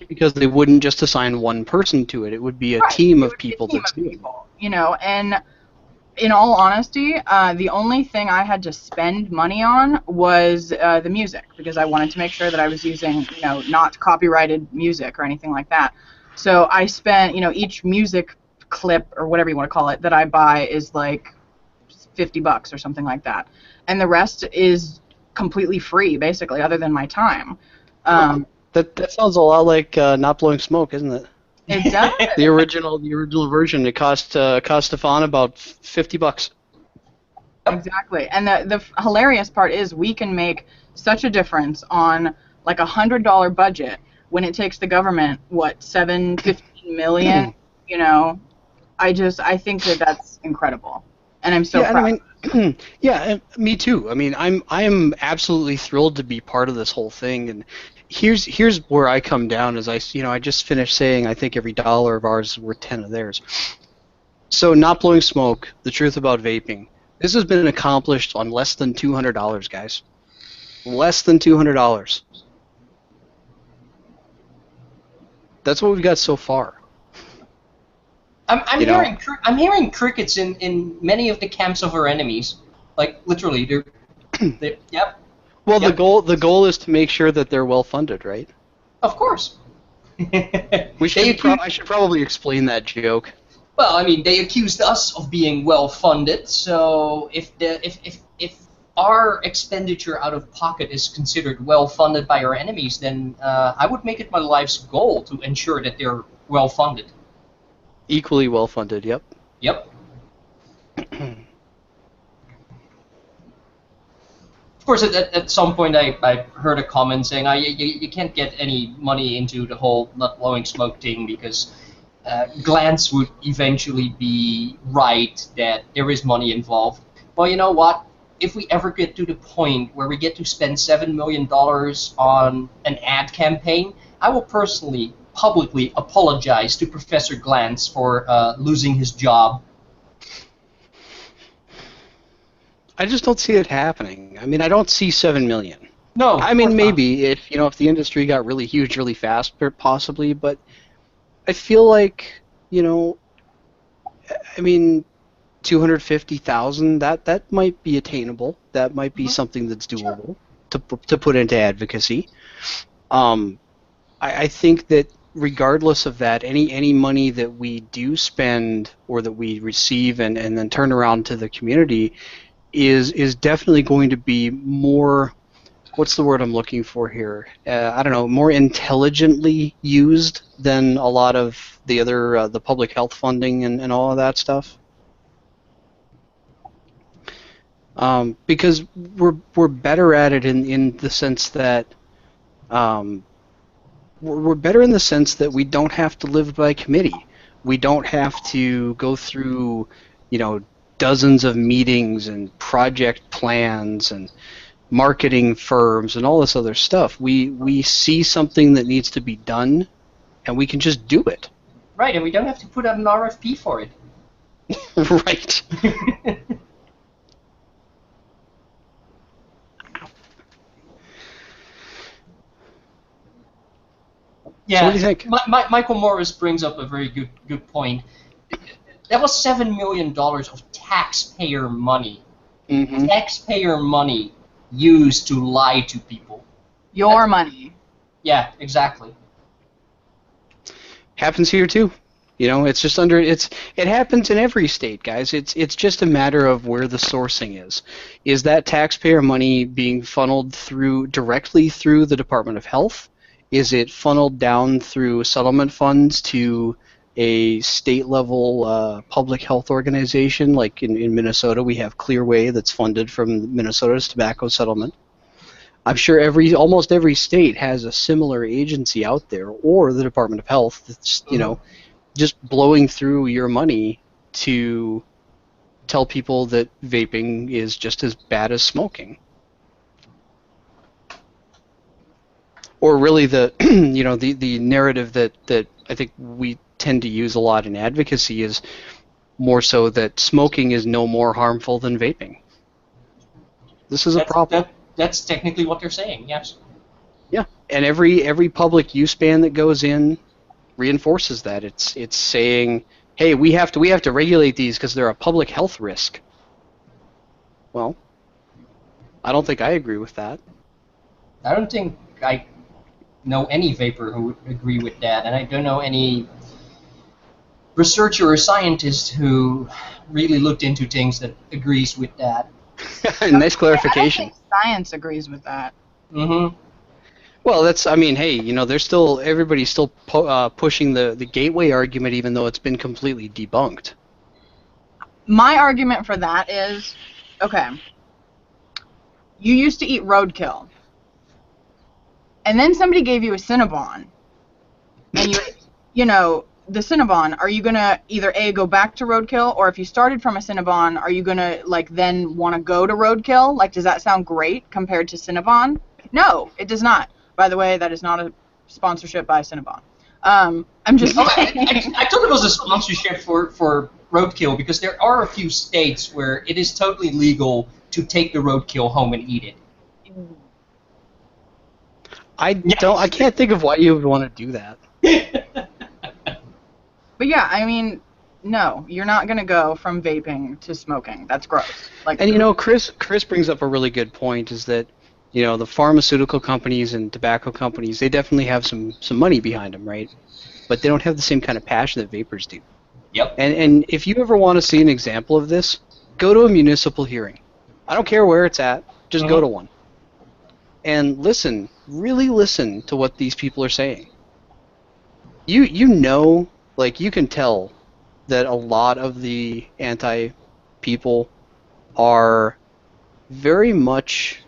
because they wouldn't just assign one person to it. It would be a team of people that's doing it.
You know, and in all honesty, the only thing I had to spend money on was the music, because I wanted to make sure that I was using, you know, not copyrighted music or anything like that. So I spent, you know, each music clip or whatever you want to call it that I buy is like $50 or something like that, and the rest is completely free, basically, other than my time.
That sounds a lot like Not Blowing Smoke, isn't it?
It does.
The original version, it cost Stefan about $50.
Exactly, and the hilarious part is we can make such a difference on like $100 budget when it takes the government $15 million. You know, I think that's incredible. And I'm so proud.
I mean, yeah, me too. I mean, I'm absolutely thrilled to be part of this whole thing. And here's where I come down is I just finished saying I think every dollar of ours is worth 10 of theirs. So not blowing smoke, the truth about vaping. This has been accomplished on less than $200, guys. Less than $200. That's what we've got so far.
I'm hearing crickets in many of the camps of our enemies. Like literally, they're yep.
Well,
Yep.
the goal is to make sure that they're well funded, right?
Of course.
I should probably explain that joke.
Well, I mean, they accused us of being well funded. So if our expenditure out of pocket is considered well funded by our enemies, then I would make it my life's goal to ensure that they're well funded.
Equally well funded, yep.
Yep. Of course, at some point I heard a comment saying, you can't get any money into the whole not blowing smoke thing because Glantz would eventually be right that there is money involved. Well, you know what? If we ever get to the point where we get to spend $7 million on an ad campaign, I will personally publicly apologize to Professor Glantz for losing his job.
I just don't see it happening. I mean, I don't see 7 million.
No.
I mean, maybe if the industry got really huge really fast, possibly, but I feel like, I mean, 250,000, that might be attainable. That might be something that's doable to put into advocacy. I think that regardless of that, any money that we do spend or that we receive and then turn around to the community is definitely going to be more, what's the word I'm looking for here? I don't know, more intelligently used than a lot of the other, the public health funding and all of that stuff. Because we're better at it in the sense that we're better in the sense that we don't have to live by committee. We don't have to go through, dozens of meetings and project plans and marketing firms and all this other stuff. We see something that needs to be done, and we can just do it.
Right, and we don't have to put out an RFP for it.
Right.
Yeah,
so what do you think?
Michael Morris brings up a very good point. That was $7 million of taxpayer money.
Mm-hmm.
Taxpayer money used to lie to people.
Your money.
Yeah, exactly.
Happens here too. It's just it happens in every state, guys. It's just a matter of where the sourcing is. Is that taxpayer money being funneled directly through the Department of Health? Is it funneled down through settlement funds to a state-level public health organization? Like in Minnesota, we have Clearway that's funded from Minnesota's tobacco settlement. I'm sure almost every state has a similar agency out there, or the Department of Health that's just blowing through your money to tell people that vaping is just as bad as smoking. Or really the the narrative that I think we tend to use a lot in advocacy is more so that smoking is no more harmful than vaping. This is a problem.
That's technically what they're saying, yes.
Yeah, and every public use ban that goes in reinforces that. It's saying, hey, we have to regulate these because they're a public health risk. Well, I don't think I agree with that.
I don't think I know any vapor who would agree with that, and I don't know any researcher or scientist who really looked into things that agrees with that.
Nice clarification.
I think science agrees with that.
Mm-hmm.
Well, everybody's still pushing the gateway argument, even though it's been completely debunked.
My argument for that is, okay, you used to eat roadkill, and then somebody gave you a Cinnabon, and the Cinnabon, are you gonna either A, go back to roadkill, or if you started from a Cinnabon, are you gonna like then want to go to roadkill? Like, does that sound great compared to Cinnabon? No, it does not. By the way, that is not a sponsorship by Cinnabon. I'm just saying.
I thought it was a sponsorship for roadkill because there are a few states where it is totally legal to take the roadkill home and eat it.
I can't think of why you would want to do that.
But yeah, I mean, no, you're not gonna go from vaping to smoking. That's gross. Like,
and you know, Chris brings up a really good point. Is that, you know, the pharmaceutical companies and tobacco companies, they definitely have some money behind them, right? But they don't have the same kind of passion that vapors do.
Yep.
And if you ever want to see an example of this, go to a municipal hearing. I don't care where it's at, just go to one. And listen, really listen to what these people are saying. You know, like, you can tell that a lot of the anti-people are very much...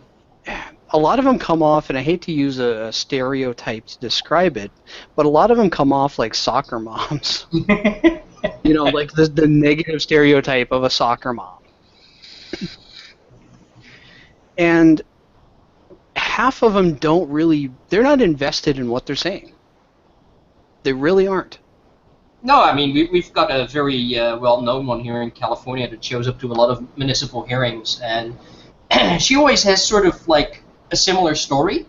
A lot of them come off, and I hate to use a stereotype to describe it, but a lot of them come off like soccer moms. You know, like the negative stereotype of a soccer mom. And half of them they're not invested in what they're saying. They really aren't.
No, I mean, we've got a very well-known one here in California that shows up to a lot of municipal hearings, and she always has sort of like a similar story,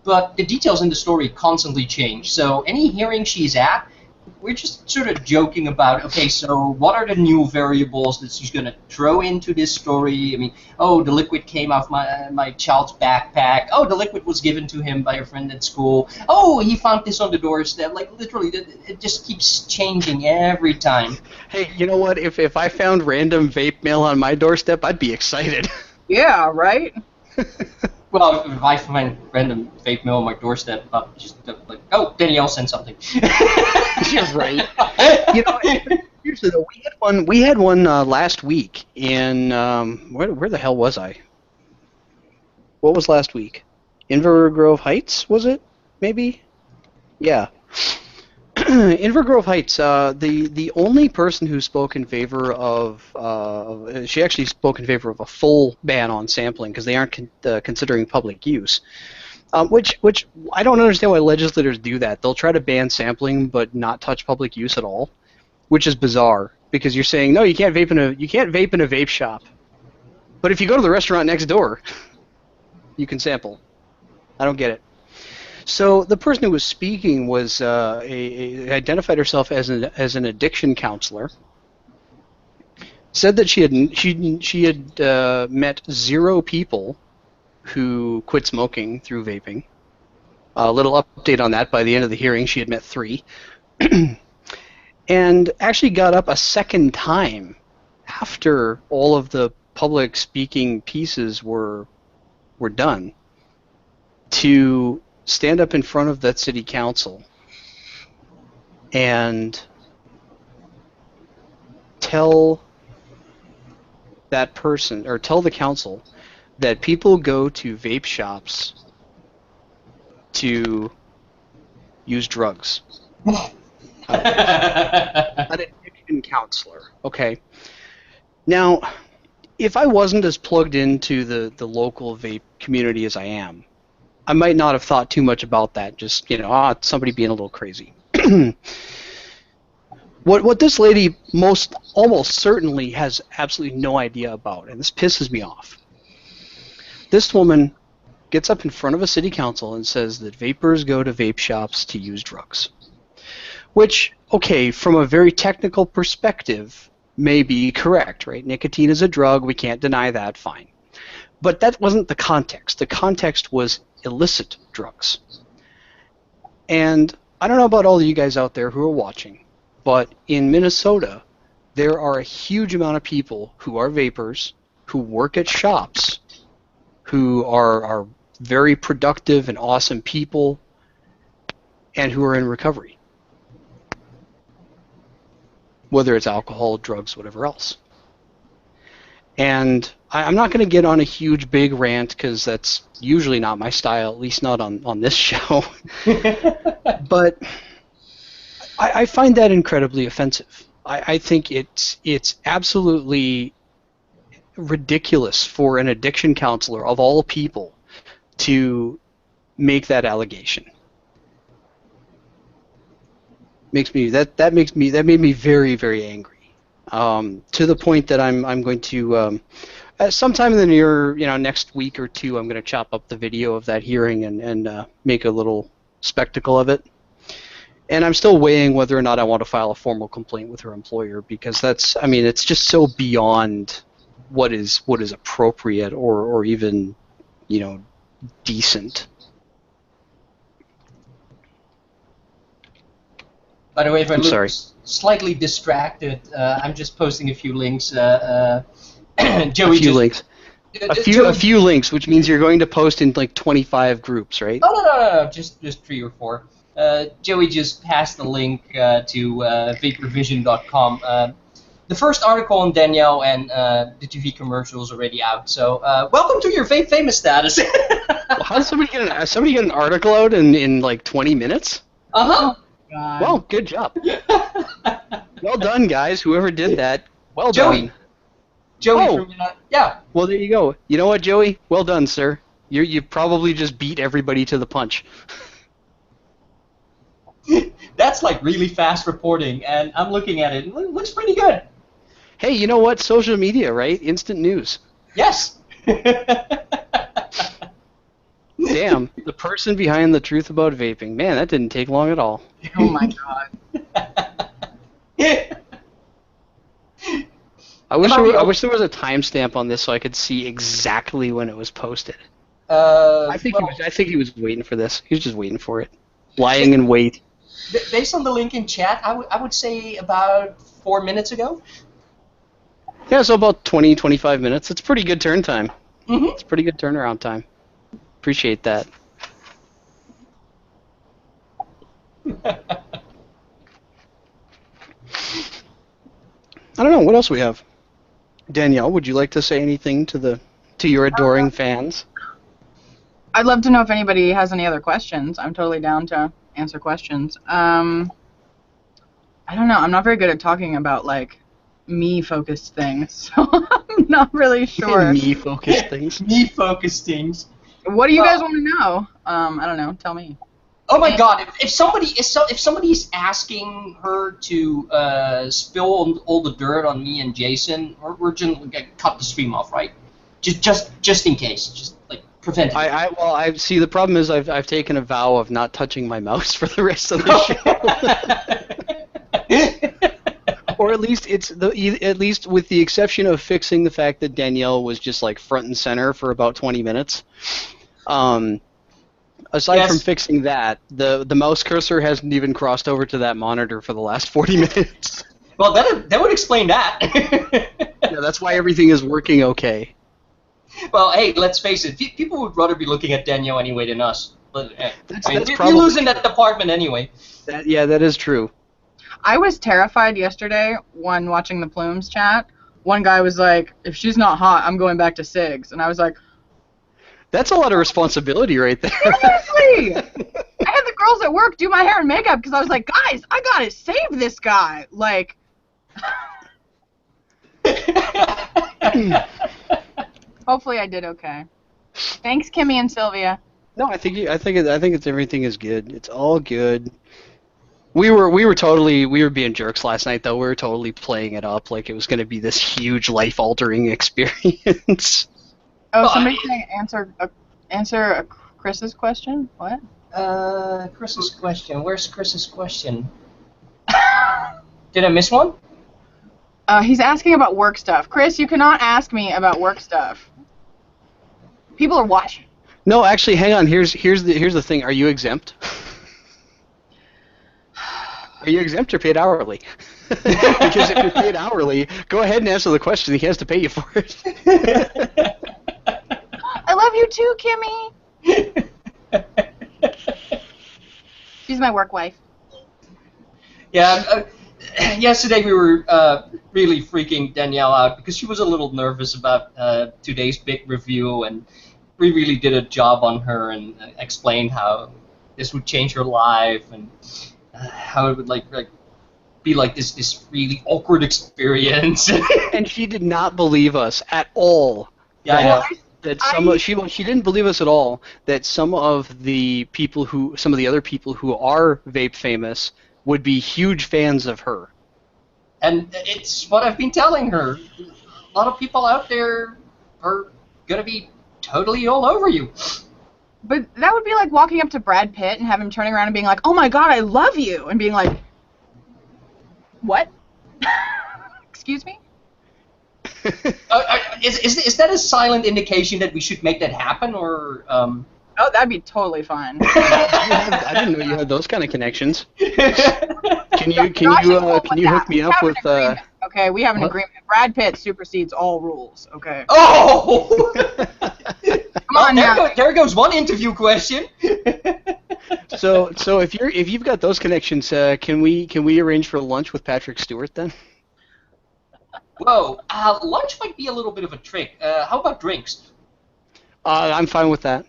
but the details in the story constantly change. So any hearing she's at, we're just sort of joking about, okay, so what are the new variables that she's going to throw into this story? I mean, oh, the liquid came off my child's backpack. Oh, the liquid was given to him by a friend at school. Oh, he found this on the doorstep. Like, literally, it just keeps changing every time.
Hey, you know what? If I found random vape mail on my doorstep, I'd be excited.
yeah, right?
Well, if I find random vape mail on my doorstep, I'm just like, oh, Danielle sent something.
You're right. You know, seriously though, we had one last week in where the hell was I? What was last week? Inver Grove Heights, was it? Maybe? Yeah. Inver Grove Heights, the only person who spoke in favor of, she actually spoke in favor of a full ban on sampling because they aren't considering public use. Which I don't understand why legislators do that. They'll try to ban sampling but not touch public use at all, which is bizarre because you're saying no, you can't vape in a vape shop, but if you go to the restaurant next door, you can sample. I don't get it. So the person who was speaking was identified herself as an addiction counselor. Said that she had met 0 people who quit smoking through vaping. A little update on that: by the end of the hearing, she had met 3, and actually got up a second time after all of the public speaking pieces were done to stand up in front of that city council and tell that person, or tell the council, that people go to vape shops to use drugs. An addiction counselor. Okay. Now, if I wasn't as plugged into the local vape community as I am, I might not have thought too much about that. Just, you know, somebody being a little crazy. What this lady almost certainly has absolutely no idea about, and this pisses me off. This woman gets up in front of a city council and says that vapors go to vape shops to use drugs. Which, okay, from a very technical perspective, may be correct, right? Nicotine is a drug, we can't deny that, fine. But that wasn't the context. The context was illicit drugs. And I don't know about all of you guys out there who are watching, but in Minnesota, there are a huge amount of people who are vapors, who work at shops, who are very productive and awesome people, and who are in recovery. Whether it's alcohol, drugs, whatever else. And I'm not going to get on a huge, big rant, because that's usually not my style, at least not on this show. But I find that incredibly offensive. I think it's absolutely ridiculous for an addiction counselor of all people to make that allegation. That made me very, very angry, to the point that I'm going to sometime in the near next week or two, I'm going to chop up the video of that hearing and make a little spectacle of it. And I'm still weighing whether or not I want to file a formal complaint with her employer, because it's just so beyond what is appropriate or even decent.
By the way, if I
I'm
look
sorry.
slightly distracted, I'm just posting a few links. Joey,
A few links. A few links, which means you're going to post in like 25 groups, right?
Oh no, just 3 or 4. Joey just passed the link to vaporvision.com. The first article on Danielle and the TV commercial is already out. So welcome to your Vape Famous status.
Well, how does somebody get an article out in like 20 minutes?
Uh-huh.
God.
Well, good job. Well done, guys. Whoever did that, well
Joey.
done.
Joey
Oh.
from yeah.
Well, there you go. You know what, Joey? Well done, sir. You probably just beat everybody to the punch.
That's like really fast reporting, and I'm looking at it. It looks pretty good.
Hey, you know what? Social media, right? Instant news.
Yes.
Damn, the person behind the Truth About Vaping. Man, that didn't take long at all.
Oh my God.
I wish there was a timestamp on this so I could see exactly when it was posted. I think he was waiting for this. He was just waiting for it, lying in wait.
Based on the link in chat, I would say about 4 minutes ago.
Yeah, so about 20, 25 minutes. It's pretty good turn time.
Mm-hmm.
It's pretty good turnaround time. Appreciate that. I don't know, what else we have? Danielle, would you like to say anything to your adoring fans?
I'd love to know if anybody has any other questions. I'm totally down to answer questions. I don't know. I'm not very good at talking about like me-focused things, so I'm not really sure.
Me-focused things.
Me-focused things.
What do you guys want to know? I don't know. Tell me.
Oh my God! If somebody's asking her to spill all the dirt on me and Jason, we're just gonna cut the stream off, right? Just in case, just like prevent it.
I see. The problem is I've taken a vow of not touching my mouse for the rest of the show. Or at least at least with the exception of fixing the fact that Danielle was just like front and center for about 20 minutes. Aside from fixing that, the mouse cursor hasn't even crossed over to that monitor for the last 40 minutes.
Well, that would explain that.
Yeah, that's why everything is working okay.
Well, hey, let's face it. People would rather be looking at Danielle anyway than us. But
You're
losing that department anyway.
That is true.
I was terrified yesterday when watching the Plumes chat. One guy was like, if she's not hot, I'm going back to SIGs. And I was like,
that's a lot of responsibility right there.
seriously! I had the girls at work do my hair and makeup because I was like, guys, I gotta save this guy. Like, hopefully I did okay. Thanks, Kimmy and Sylvia.
No, I think everything is good. It's all good. We were being jerks last night though. We were totally playing it up like it was going to be this huge life-altering experience.
Oh, somebody's saying answer Chris's question? What?
Chris's question. Where's Chris's question? Did I miss one?
He's asking about work stuff. Chris, you cannot ask me about work stuff. People are watching.
No, actually, hang on. Here's the thing. Are you exempt? Are you exempt or paid hourly? Because if you're paid hourly, go ahead and answer the question. He has to pay you for it.
I love you too, Kimmy. She's my work wife.
Yeah. Yesterday we were really freaking Danielle out because she was a little nervous about today's big review, and we really did a job on her and explained how this would change her life. And how it would like be like this really awkward experience.
And she did not believe us at all.
Yeah, I know.
She didn't believe us at all that some of the other people who are vape famous would be huge fans of her.
And it's what I've been telling her. A lot of people out there are gonna be totally all over you.
But that would be like walking up to Brad Pitt and have him turning around and being like, "Oh my God, I love you," and being like, "What? Excuse me?"
Is that a silent indication that we should make that happen, or?
Oh, that'd be totally fine.
I didn't know you had those kind of connections. Can you hook me up with?
Okay, we have an agreement. Brad Pitt supersedes all rules. Okay.
Oh!
Come on now.
There goes one interview question.
So if you've got those connections, can we arrange for lunch with Patrick Stewart then?
Whoa, lunch might be a little bit of a trick. How about drinks?
I'm fine with that.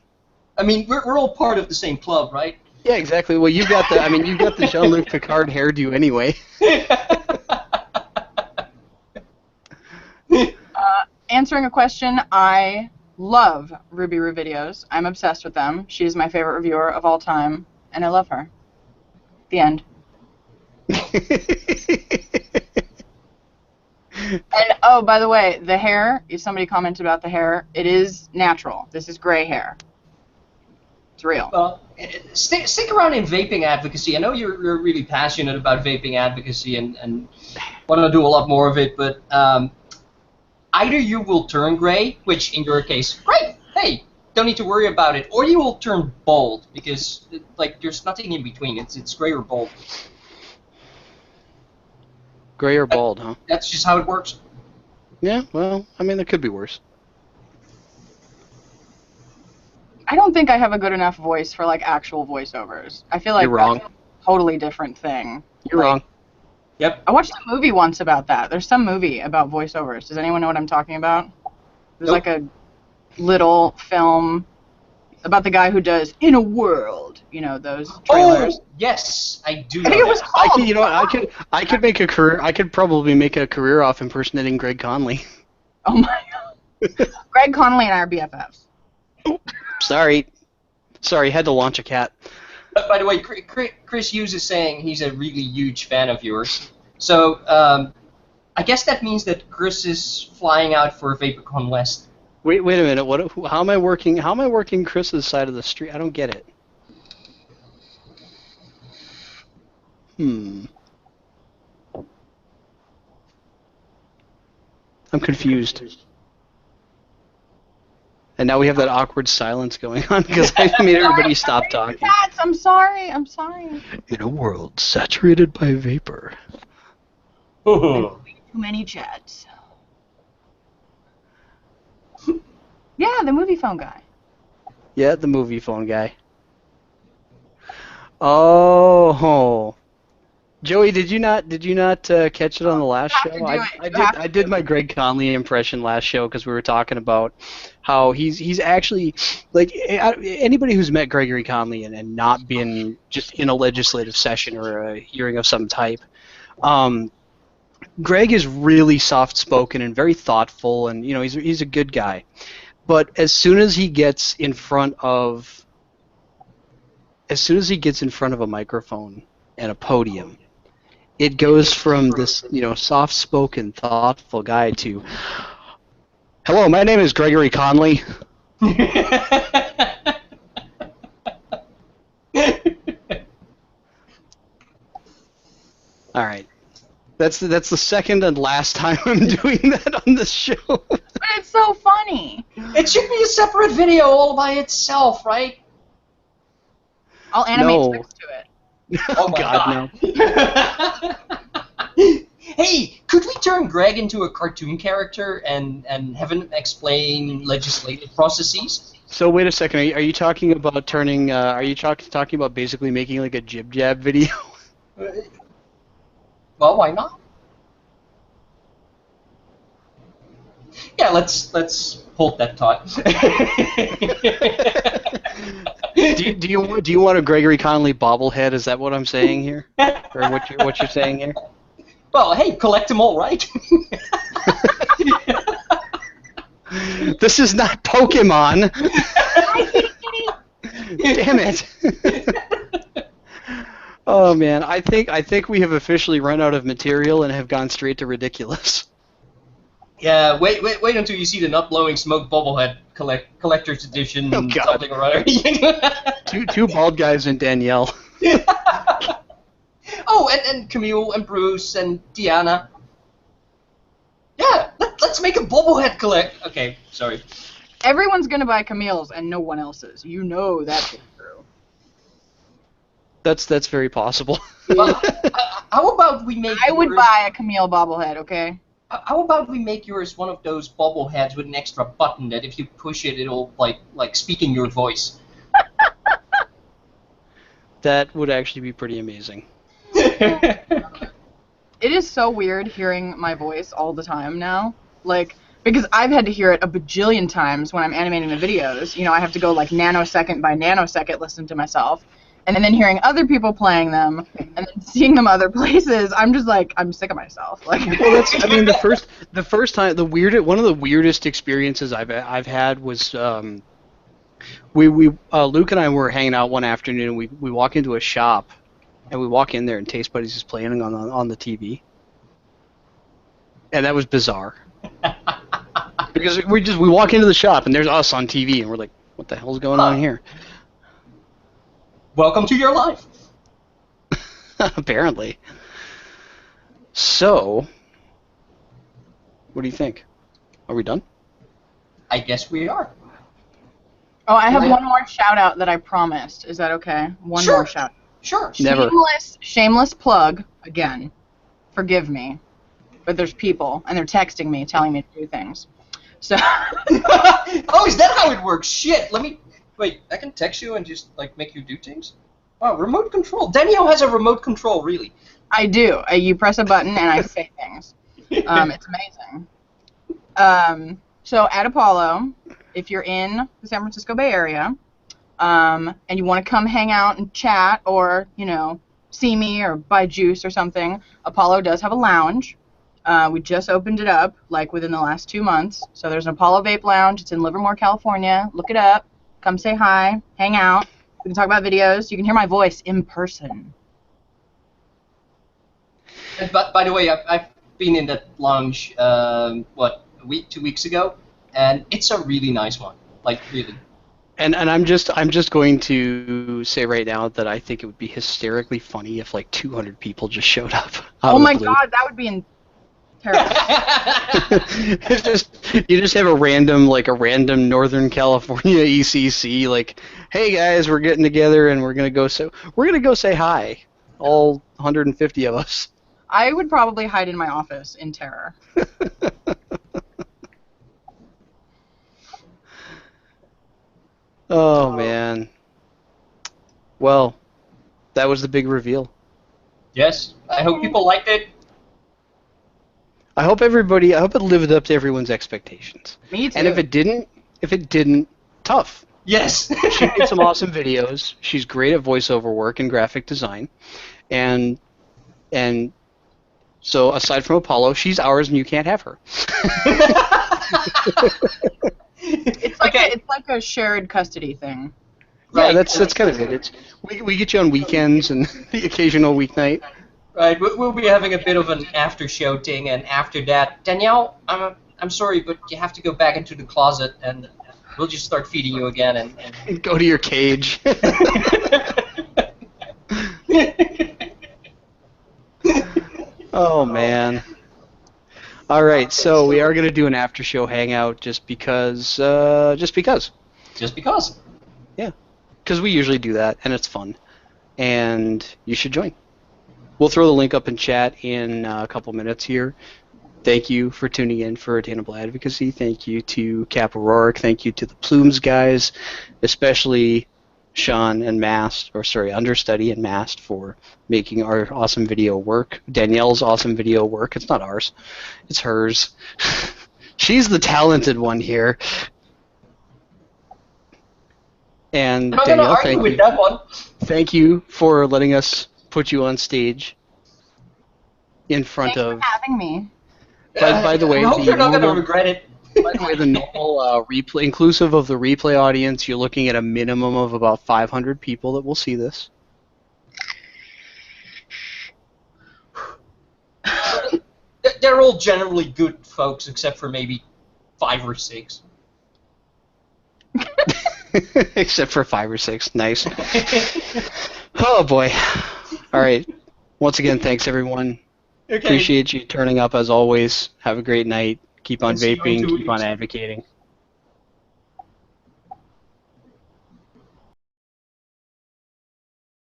I mean, we're all part of the same club, right?
Yeah, exactly. Well, you've got the Jean-Luc Picard hairdo anyway.
Answering a question, I love Ruby Roo videos. I'm obsessed with them. She is my favorite reviewer of all time, and I love her. The end. And, oh, by the way, the hair, if somebody commented about the hair, it is natural. This is gray hair. It's real.
Well, stick around in vaping advocacy. I know you're really passionate about vaping advocacy and want to do a lot more of it, but either you will turn gray, which in your case, great, hey, don't need to worry about it, or you will turn bald, because there's nothing in between. It's gray or bald.
Gray or bald, huh?
That's just how it works.
Yeah, well, I mean, it could be worse.
I don't think I have a good enough voice for actual voiceovers. I feel like
You're wrong.
That's a totally different thing.
You're wrong.
Yep.
I watched a movie once about that. There's some movie about voiceovers. Does anyone know what I'm talking about? There's
Nope.
a little film about the guy who does In a World, those trailers.
Oh, yes, I do.
I think it was called.
I could make a career. I could probably make a career off impersonating Greg Conley.
Oh my God. Greg Connolly and I are BFFs.
Sorry, had to launch a cat.
By the way, Chris Hughes is saying he's a really huge fan of yours. So I guess that means that Chris is flying out for VaporCon West.
Wait a minute. How am I working? How am I working Chris's side of the street? I don't get it. I'm confused. And now we have that awkward silence going on because I made everybody stop talking.
Cats, I'm sorry.
In a world saturated by vapor.
Too many chats. Yeah, the movie phone guy.
Yeah, the movie phone guy. Oh, Joey, did you not catch it on the last show? I did my Greg Conley impression last show because we were talking about how he's actually anybody who's met Gregory Conley and not been just in a legislative session or a hearing of some type. Greg is really soft-spoken and very thoughtful, and he's a good guy. But as soon as he gets in front of a microphone and a podium, it goes from this, soft-spoken, thoughtful guy to, "Hello, my name is Gregory Conley." All right. That's the second and last time I'm doing that on this show.
But it's so funny.
It should be a separate video all by itself, right?
I'll animate text to it.
Oh my
God,
no. Hey, could we turn Greg into a cartoon character and have him explain legislative processes?
So wait a second. Are you talking about turning? Are you talking about basically making a jib jab video?
Well, why not? Yeah, let's hold that thought.
do you want a Gregory Conley bobblehead? Is that what I'm saying here, or what you're saying here?
Well, hey, collect them all, right?
This is not Pokemon. Damn it. Oh man, I think we have officially run out of material and have gone straight to ridiculous.
Yeah, wait until you see the nut blowing smoke bobblehead collector's edition something or other.
two bald guys and Danielle.
Oh, and Camille and Bruce and Deanna. Yeah, let's make a bobblehead collect. Okay, sorry.
Everyone's gonna buy Camille's and no one else's. You know that's true.
That's very possible.
Well, how about we make?
I would buy a Camille bobblehead. Okay.
How about we make yours one of those bobbleheads with an extra button that if you push it, it'll like speak in your voice.
That would actually be pretty amazing.
It is so weird hearing my voice all the time now. Like, because I've had to hear it a bajillion times when I'm animating the videos. You know, I have to go like nanosecond by nanosecond listen to myself. And then hearing other people playing them and then seeing them other places, I'm just like, I'm sick of myself. Like,
well, the first time, one of the weirdest experiences I've had was Luke and I were hanging out one afternoon and we walk into a shop and we walk in there and Taste Buddies is playing on the TV. And that was bizarre. Because we walk into the shop and there's us on TV and we're like, what the hell's going on here?
Welcome to your life.
Apparently. So, what do you think? Are we done?
I guess we are.
Oh, I have one more shout out that I promised. Is that okay? One more shout out.
Sure.
Never.
Shameless plug again. Forgive me. But there's people and they're texting me telling me to do things. So
oh, is that how it works? Shit. Wait, I can text you and just like make you do things? Wow, remote control. Danielle has a remote control, really.
I do. You press a button and I say things. It's amazing. So at Apollo, if you're in the San Francisco Bay Area, and you want to come hang out and chat or, you know, see me or buy juice or something, Apollo does have a lounge. We just opened it up, like, within the last 2 months. So there's an Apollo Vape Lounge. It's in Livermore, California. Look it up. Come say hi. Hang out. We can talk about videos. You can hear my voice in person.
But by the way, I've been in that lounge, a week, 2 weeks ago, and it's a really nice one. Like, really.
And I'm just going to say right now that I think it would be hysterically funny if like 200 people just showed up.
Oh my God, that would be terrible.
You just have a random Northern California ECC like, hey guys, we're getting together and we're gonna go say hi, all 150 of us.
I would probably hide in my office in terror.
Oh man. Well, that was the big reveal.
Yes, I hope people liked it.
I hope it lived up to everyone's expectations.
Me too.
And if it didn't, tough.
Yes.
She made some awesome videos. She's great at voiceover work and graphic design. And so aside from Apollo, she's ours and you can't have her.
It's like a shared custody thing.
Right? Yeah, that's kind of it. We get you on weekends and the occasional weeknight.
Right, we'll be having a bit of an after show thing, and after that, Danielle, I'm sorry, but you have to go back into the closet, and we'll just start feeding you again, and
go to your cage. Oh man. All right, so we are going to do an after show hangout just because. Just because. Yeah, because we usually do that, and it's fun, and you should join. We'll throw the link up in chat in a couple minutes here. Thank you for tuning in for Attainable Advocacy. Thank you to Cap O'Rourke. Thank you to the Plumes guys, especially Sean and Understudy and Mast for making our awesome video work. Danielle's awesome video work. It's not ours. It's hers. She's the talented one here. And
I'm
Danielle,
gonna argue with that one.
Thank you for letting us put you on stage in front
Thanks
of.
for having me.
By the way,
I hope you're not gonna regret it.
By the way, the normal replay, inclusive of the replay audience, you're looking at a minimum of about 500 people that will see this.
They're all generally good folks, except for maybe 5 or 6.
Except for 5 or 6. Nice. Oh boy. All right. Once again, thanks everyone. Okay. Appreciate you turning up as always. Have a great night. Keep on vaping. Keep on advocating.